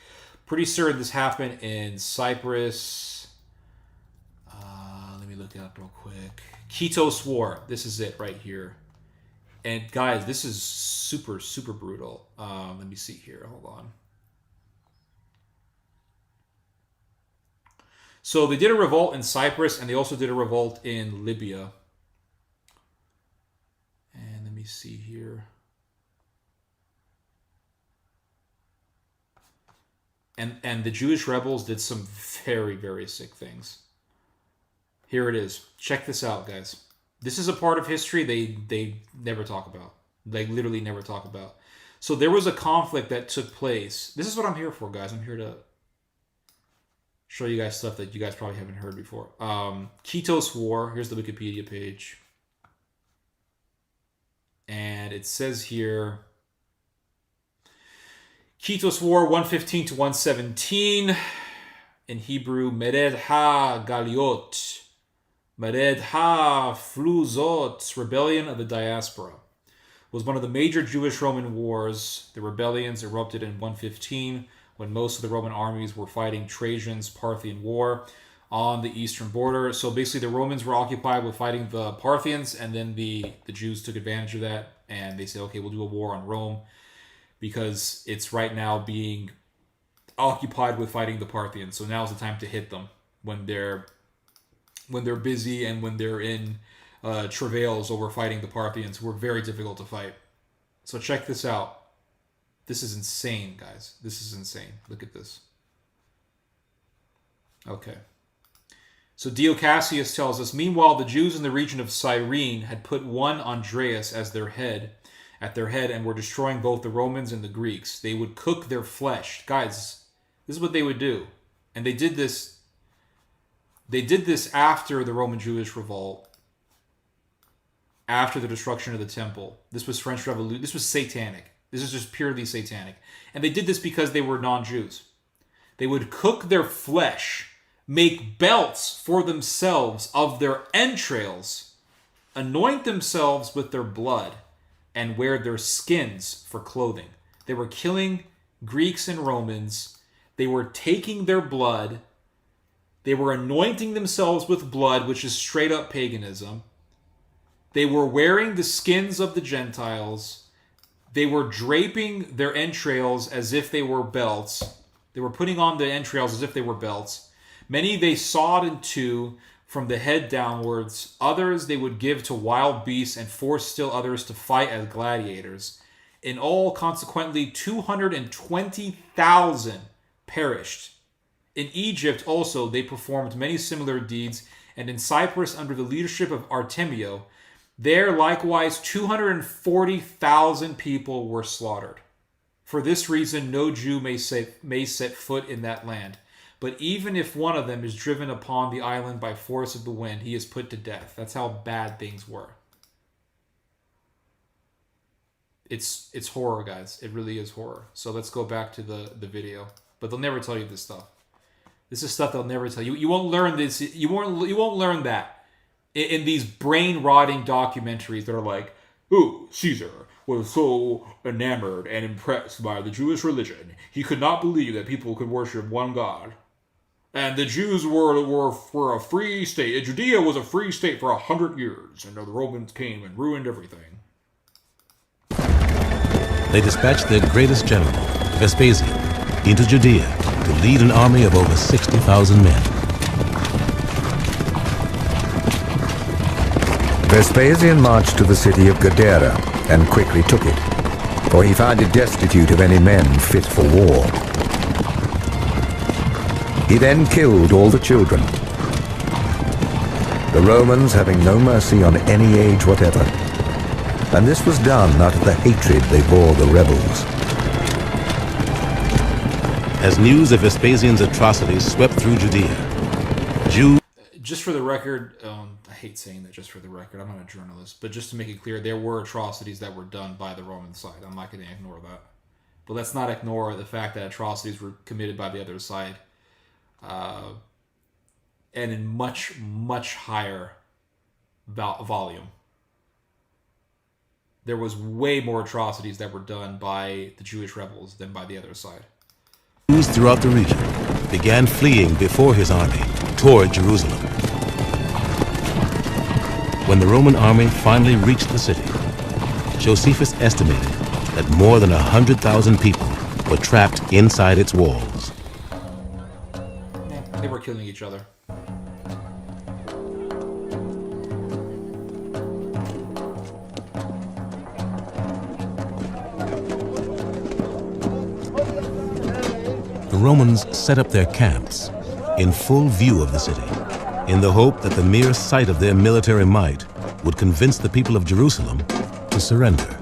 Pretty sure this happened in Cyprus. Let me look it up real quick. Kitos War. This is it right here. And guys, this is super, super brutal. Let me see here. Hold on. So they did a revolt in Cyprus, and they also did a revolt in Libya. And let me see here. And the Jewish rebels did some very, very sick things. Here it is. Check this out, guys. This is a part of history they never talk about. They literally never talk about. So there was a conflict that took place. This is what I'm here for, guys. I'm here to show you guys stuff that you guys probably haven't heard before. Kitos War. Here's the Wikipedia page. And it says here, Kitos War 115 to 117. In Hebrew, Mered ha-Galiot. Mered ha-Fluzot, Rebellion of the Diaspora, was one of the major Jewish-Roman wars. The rebellions erupted in 115 when most of the Roman armies were fighting Trajan's Parthian War on the eastern border. So basically the Romans were occupied with fighting the Parthians, and then the Jews took advantage of that, and they said, okay, we'll do a war on Rome because it's right now being occupied with fighting the Parthians. So now's the time to hit them when they're busy and when they're in travails over fighting the Parthians, who were very difficult to fight. So check this out. This is insane, guys. This is insane. Look at this. Okay. So Dio Cassius tells us, meanwhile, the Jews in the region of Cyrene had put one Andreas as at their head, and were destroying both the Romans and the Greeks. They would cook their flesh. Guys, this is what they would do. And they did this after the Roman Jewish revolt, after the destruction of the temple. This was French Revolution. This was satanic. This is just purely satanic. And they did this because they were non-Jews. They would cook their flesh, make belts for themselves of their entrails, anoint themselves with their blood, and wear their skins for clothing. They were killing Greeks and Romans. They were taking their blood. They were anointing themselves with blood, which is straight up paganism. They were wearing the skins of the Gentiles. They were draping their entrails as if they were belts. They were putting on the entrails as if they were belts. Many they sawed in two from the head downwards. Others they would give to wild beasts, and force still others to fight as gladiators. In all, consequently, 220,000 perished. In Egypt also they performed many similar deeds, and in Cyprus under the leadership of Artemio, there likewise 240,000 people were slaughtered. For this reason no Jew may set foot in that land. But even if one of them is driven upon the island by force of the wind, he is put to death. That's how bad things were. It's horror, guys. It really is horror. So let's go back to the video. But they'll never tell you this stuff. This is stuff they'll never tell you. You won't learn this. You won't learn that in these brain rotting documentaries that are like, who, Caesar, was so enamored and impressed by the Jewish religion, he could not believe that people could worship one God. And the Jews were a free state. Judea was a free state for 100 years, and the Romans came and ruined everything. They dispatched their greatest general, Vespasian, into Judea to lead an army of over 60,000 men. Vespasian marched to the city of Gadara and quickly took it, for he found it destitute of any men fit for war. He then killed all the children, the Romans having no mercy on any age whatever, and this was done out of the hatred they bore the rebels. As news of Vespasian's atrocities swept through Judea, Jews... Just for the record, I hate saying that just for the record, I'm not a journalist, but just to make it clear, there were atrocities that were done by the Roman side. I'm not going to ignore that. But let's not ignore the fact that atrocities were committed by the other side. And in much, much higher volume. There was way more atrocities that were done by the Jewish rebels than by the other side. Jews throughout the region began fleeing before his army toward Jerusalem. When the Roman army finally reached the city, Josephus estimated that more than 100,000 people were trapped inside its walls. They were killing each other. The Romans set up their camps in full view of the city, in the hope that the mere sight of their military might would convince the people of Jerusalem to surrender.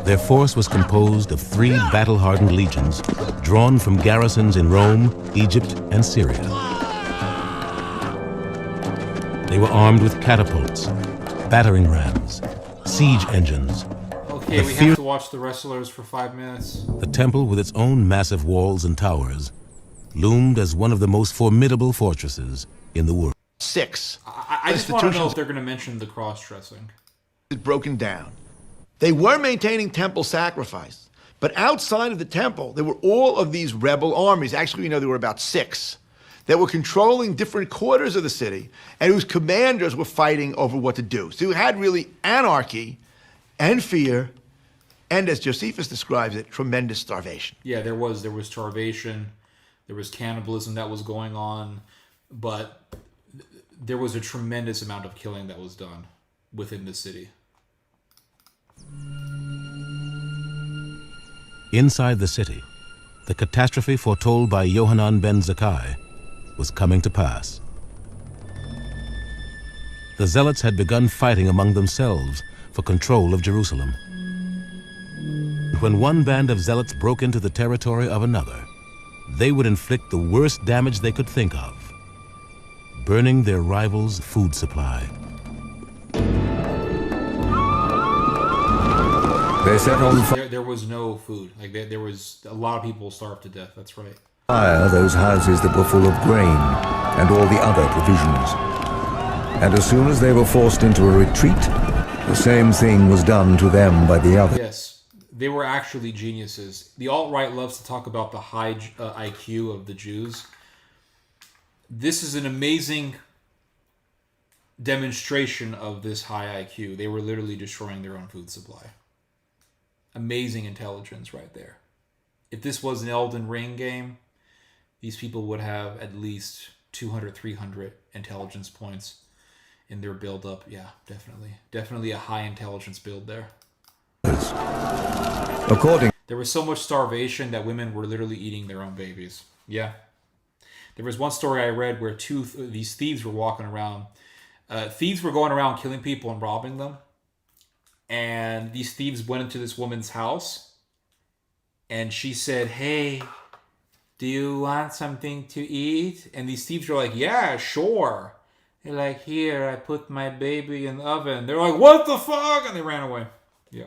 Their force was composed of 3 battle-hardened legions drawn from garrisons in Rome, Egypt, and Syria. They were armed with catapults, battering rams, siege engines. Okay, we have to watch the wrestlers for 5 minutes. The temple, with its own massive walls and towers, loomed as one of the most formidable fortresses in the world. 6. I just want to know if they're going to mention the cross-dressing. Broken down. They were maintaining temple sacrifice, but outside of the temple, there were all of these rebel armies. Actually, there were about 6 that were controlling different quarters of the city and whose commanders were fighting over what to do. So you had really anarchy and fear, and as Josephus describes it, tremendous starvation. Yeah, there was starvation, there was cannibalism that was going on, but there was a tremendous amount of killing that was done within the city. Inside the city, the catastrophe foretold by Yohanan ben Zakkai was coming to pass. The Zealots had begun fighting among themselves for control of Jerusalem. When one band of Zealots broke into the territory of another, they would inflict the worst damage they could think of, burning their rivals' food supply. They set on fire There was no food. Like there was a lot of people starved to death. That's right. those houses that were full of grain and all the other provisions. And as soon as they were forced into a retreat, the same thing was done to them by the other. Yes, they were actually geniuses. The alt-right loves to talk about the high IQ of the Jews. This is an amazing demonstration of this high IQ. They were literally destroying their own food supply. Amazing intelligence right there. If this was an Elden Ring game, these people would have at least 200, 300 intelligence points in their build-up. Yeah, definitely. Definitely a high intelligence build there. There was so much starvation that women were literally eating their own babies. Yeah. There was one story I read where these thieves were walking around. Thieves were going around killing people and robbing them. And these thieves went into this woman's house. And she said, "Hey, do you want something to eat?" And these thieves were like, "Yeah, sure." They're like, "Here, I put my baby in the oven." They're like, "What the fuck?" And they ran away. Yeah.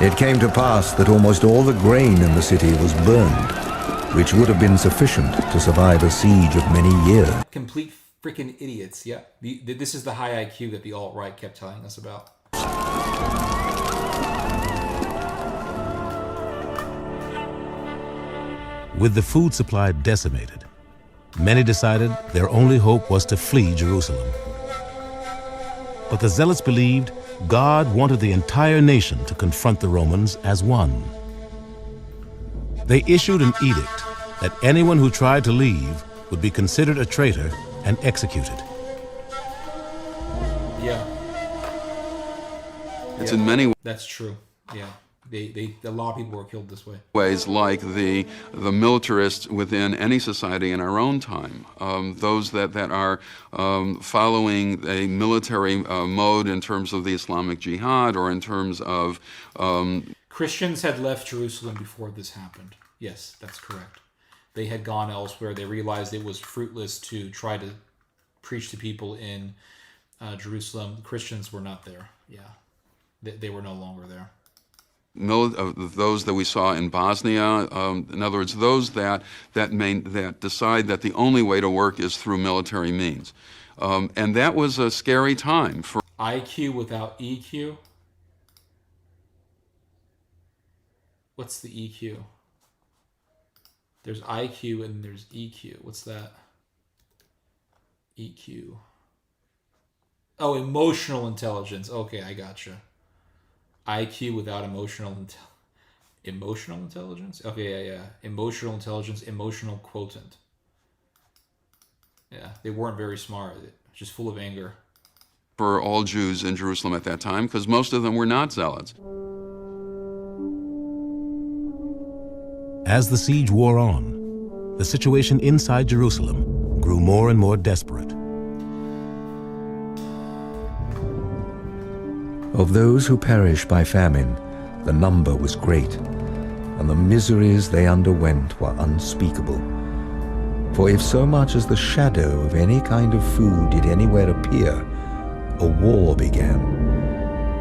It came to pass that almost all the grain in the city was burned, which would have been sufficient to survive a siege of many years. Complete freaking idiots. Yeah. This is the high IQ that the alt-right kept telling us about. With the food supply decimated, many decided their only hope was to flee Jerusalem. But the Zealots believed God wanted the entire nation to confront the Romans as one. They issued an edict that anyone who tried to leave would be considered a traitor and executed. Yeah. It's in many That's true. Yeah. A lot of people were killed this way. ways like the militarists within any society in our own time, those that are following a military mode in terms of the Islamic Jihad or in terms of... Christians had left Jerusalem before this happened. Yes, that's correct. They had gone elsewhere. They realized it was fruitless to try to preach to people in Jerusalem. Christians were not there. Yeah. They were no longer there. those that we saw in Bosnia, in other words, those that decide that the only way to work is through military means. And that was a scary time for IQ without EQ? What's the EQ? There's IQ and there's EQ. What's that? EQ. Oh, emotional intelligence. Okay, I gotcha. IQ without emotional intelligence? Okay, yeah. Emotional intelligence, emotional quotient. Yeah, they weren't very smart. Just full of anger. for all Jews in Jerusalem at that time, because most of them were not zealots. As the siege wore on, the situation inside Jerusalem grew more and more desperate. Of those who perished by famine, the number was great, and the miseries they underwent were unspeakable. For if so much as the shadow of any kind of food did anywhere appear, a war began,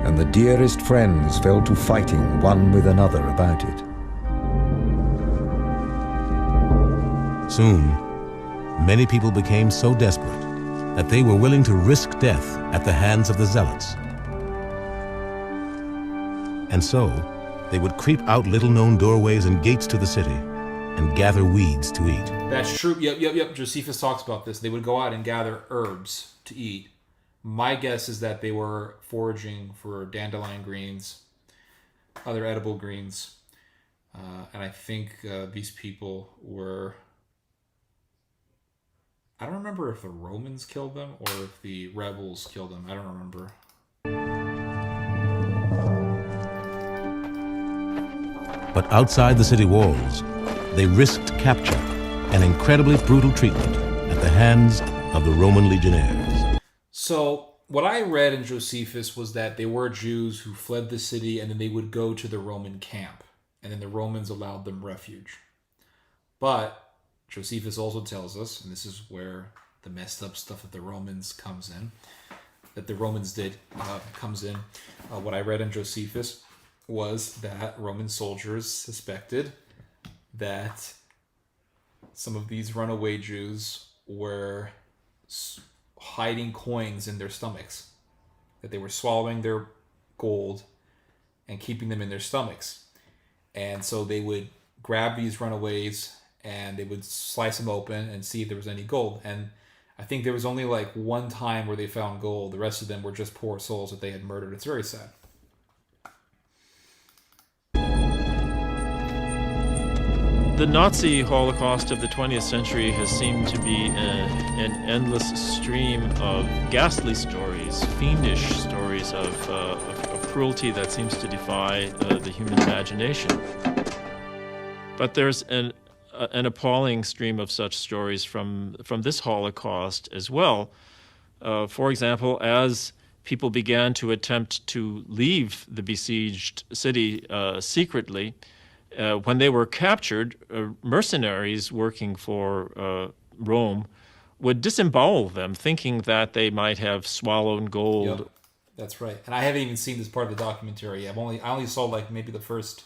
and the dearest friends fell to fighting one with another about it. Soon, many people became so desperate that they were willing to risk death at the hands of the zealots. And so, they would creep out little-known doorways and gates to the city and gather weeds to eat. That's true. Yep. Josephus talks about this. They would go out and gather herbs to eat. My guess is that they were foraging for dandelion greens, other edible greens. And I think these people were... I don't remember if the Romans killed them or if the rebels killed them. I don't remember. But outside the city walls, they risked capture and incredibly brutal treatment at the hands of the Roman legionnaires. So what I read in Josephus was that they were Jews who fled the city and then they would go to the Roman camp. And then the Romans allowed them refuge. But Josephus also tells us, and this is where the messed up stuff that the Romans comes in, that the Romans did comes in. What I read in Josephus was that Roman soldiers suspected that some of these runaway Jews were hiding coins in their stomachs, that they were swallowing their gold and keeping them in their stomachs. And so they would grab these runaways and they would slice them open and see if there was any gold. And I think there was only like one time where they found gold. The rest of them were just poor souls that they had murdered. It's very sad. The Nazi Holocaust of the 20th century has seemed to be an endless stream of ghastly stories, fiendish stories of cruelty that seems to defy the human imagination. But there's an appalling stream of such stories from this Holocaust as well. For example, as people began to attempt to leave the besieged city secretly, when they were captured, mercenaries working for Rome would disembowel them, thinking that they might have swallowed gold. Yep, that's right. And I haven't even seen this part of the documentary. I only saw like maybe the first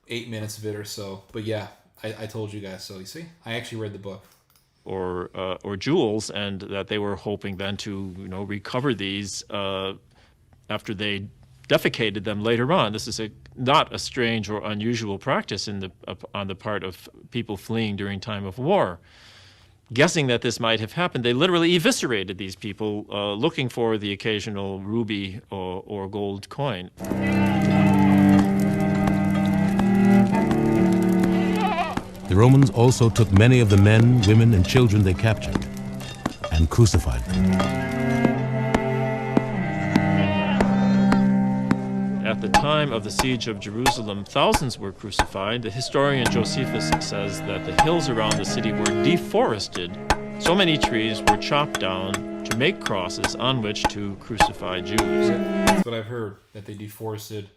8 minutes of it or so. But yeah, I told you guys so. You see, I actually read the book. Or jewels, and that they were hoping then to recover these after they defecated them later on. This is not a strange or unusual practice on the part of people fleeing during time of war. Guessing that this might have happened, they literally eviscerated these people looking for the occasional ruby or gold coin. The Romans also took many of the men, women, and children they captured and crucified them. At the time of the siege of Jerusalem, thousands were crucified. The historian Josephus says that the hills around the city were deforested. So many trees were chopped down to make crosses on which to crucify Jews. That's what I've heard, that they deforested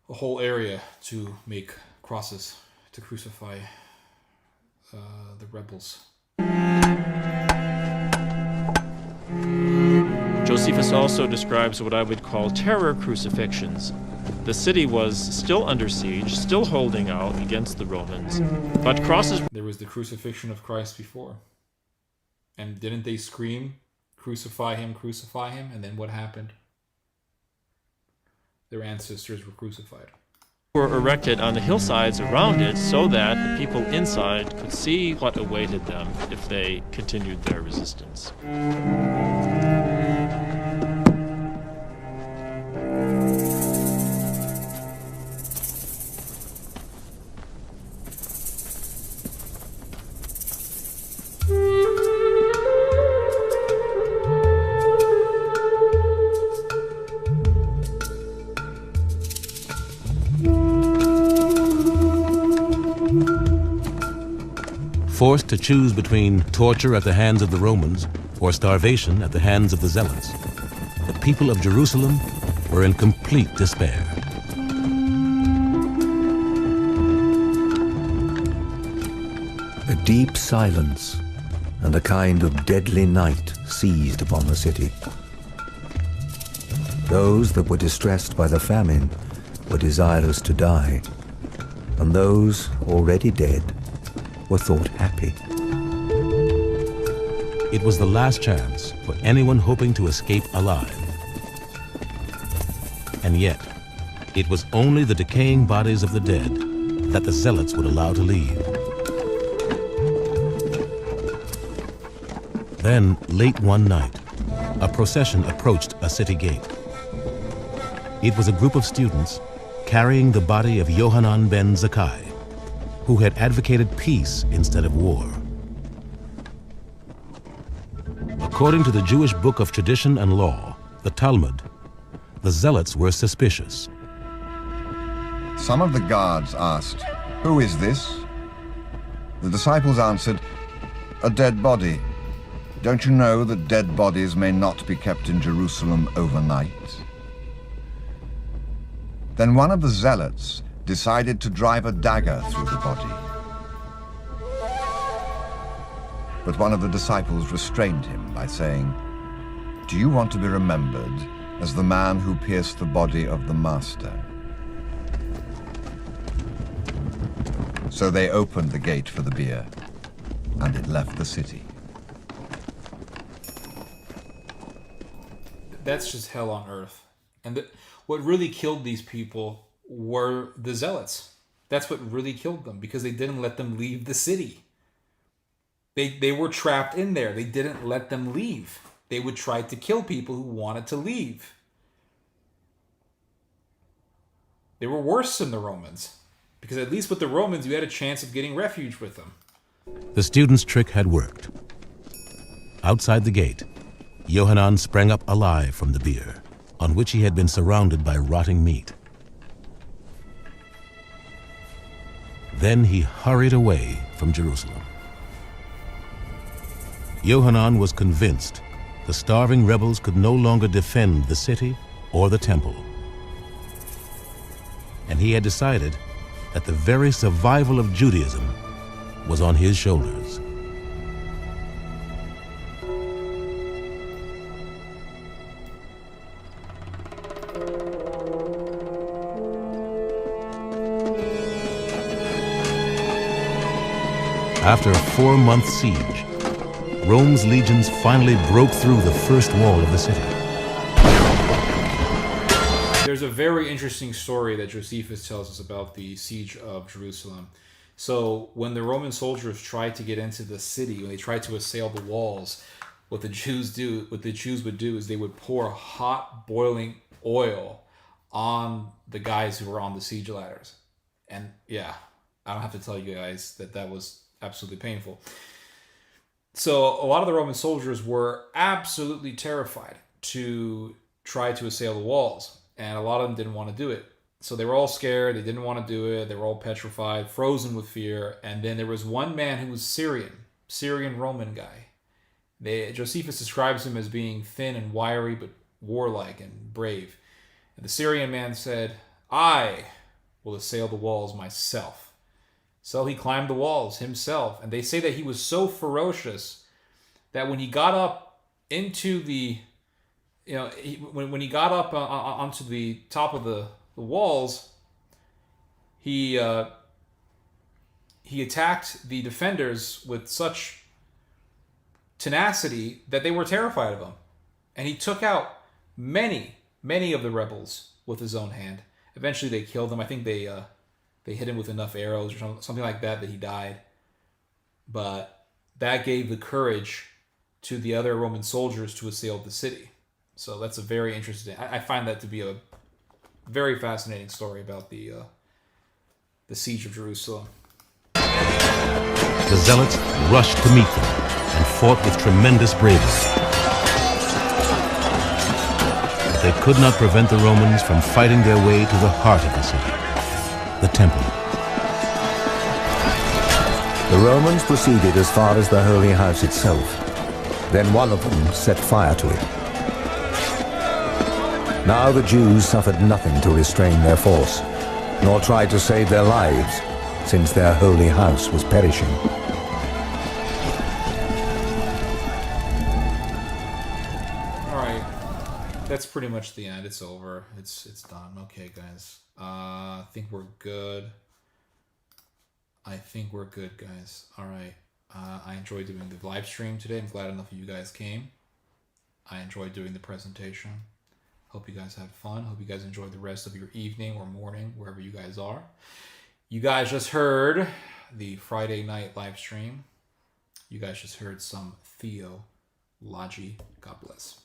a whole area to make crosses to crucify the rebels. Josephus also describes what I would call terror crucifixions. The city was still under siege, still holding out against the Romans, but crosses... There was the crucifixion of Christ before. And didn't they scream, crucify him, and then what happened? Their ancestors were crucified. Were erected on the hillsides around it so that the people inside could see what awaited them if they continued their resistance. Forced to choose between torture at the hands of the Romans or starvation at the hands of the Zealots, the people of Jerusalem were in complete despair. A deep silence and a kind of deadly night seized upon the city. Those that were distressed by the famine were desirous to die, and those already dead were thought happy. It was the last chance for anyone hoping to escape alive. And yet, it was only the decaying bodies of the dead that the Zealots would allow to leave. Then, late one night, a procession approached a city gate. It was a group of students carrying the body of Yohanan ben Zakkai, who had advocated peace instead of war. According to the Jewish book of tradition and law, the Talmud, the Zealots were suspicious. Some of the guards asked, "Who is this?" The disciples answered, "A dead body. Don't you know that dead bodies may not be kept in Jerusalem overnight?" Then one of the Zealots decided to drive a dagger through the body. But one of the disciples restrained him by saying, "Do you want to be remembered as the man who pierced the body of the Master?" So they opened the gate for the bier, and it left the city. That's just hell on earth. And what really killed these people were the Zealots. That's what really killed them, because they didn't let them leave the city. They were trapped in there. They didn't let them leave. They would try to kill people who wanted to leave. They were worse than the Romans, because at least with the Romans you had a chance of getting refuge with them. The student's trick had worked. Outside the gate, Yohanan sprang up alive from the bier, on which he had been surrounded by rotting meat. Then he hurried away from Jerusalem. Yohanan was convinced the starving rebels could no longer defend the city or the temple. And he had decided that the very survival of Judaism was on his shoulders. After a 4-month siege, Rome's legions finally broke through the first wall of the city. There's a very interesting story that Josephus tells us about the siege of Jerusalem. So when the Roman soldiers tried to get into the city, when they tried to assail the walls, what the Jews would do is they would pour hot boiling oil on the guys who were on the siege ladders. And yeah, I don't have to tell you guys that was absolutely painful. So a lot of the Roman soldiers were absolutely terrified to try to assail the walls, and a lot of them didn't want to do it. So they were all scared, they didn't want to do it, they were all petrified, frozen with fear. And then there was one man who was Syrian Roman guy. Josephus describes him as being thin and wiry, but warlike and brave. And the Syrian man said, "I will assail the walls myself." So he climbed the walls himself. And they say that he was so ferocious that when he got up into the, when he got up onto the top of the walls, he attacked the defenders with such tenacity that they were terrified of him. And he took out many of the rebels with his own hand. Eventually they killed him. I think they hit him with enough arrows or something like that he died. But that gave the courage to the other Roman soldiers to assail the city. So that's a very interesting... I find that to be a very fascinating story about the siege of Jerusalem. The Zealots rushed to meet them and fought with tremendous bravery. But they could not prevent the Romans from fighting their way to the heart of the city, the temple. The Romans proceeded as far as the Holy House itself. Then one of them set fire to it. Now the Jews suffered nothing to restrain their force, nor tried to save their lives, since their holy house was perishing. All right, that's pretty much the end. It's over. It's done. Okay, guys. I think we're good. Guys. All right. I enjoyed doing the live stream today. I'm glad enough of you guys came. I enjoyed doing the presentation. Hope you guys had fun. Hope you guys enjoyed the rest of your evening or morning, wherever you guys are. You guys just heard the Friday night live stream. You guys just heard some theology. God bless.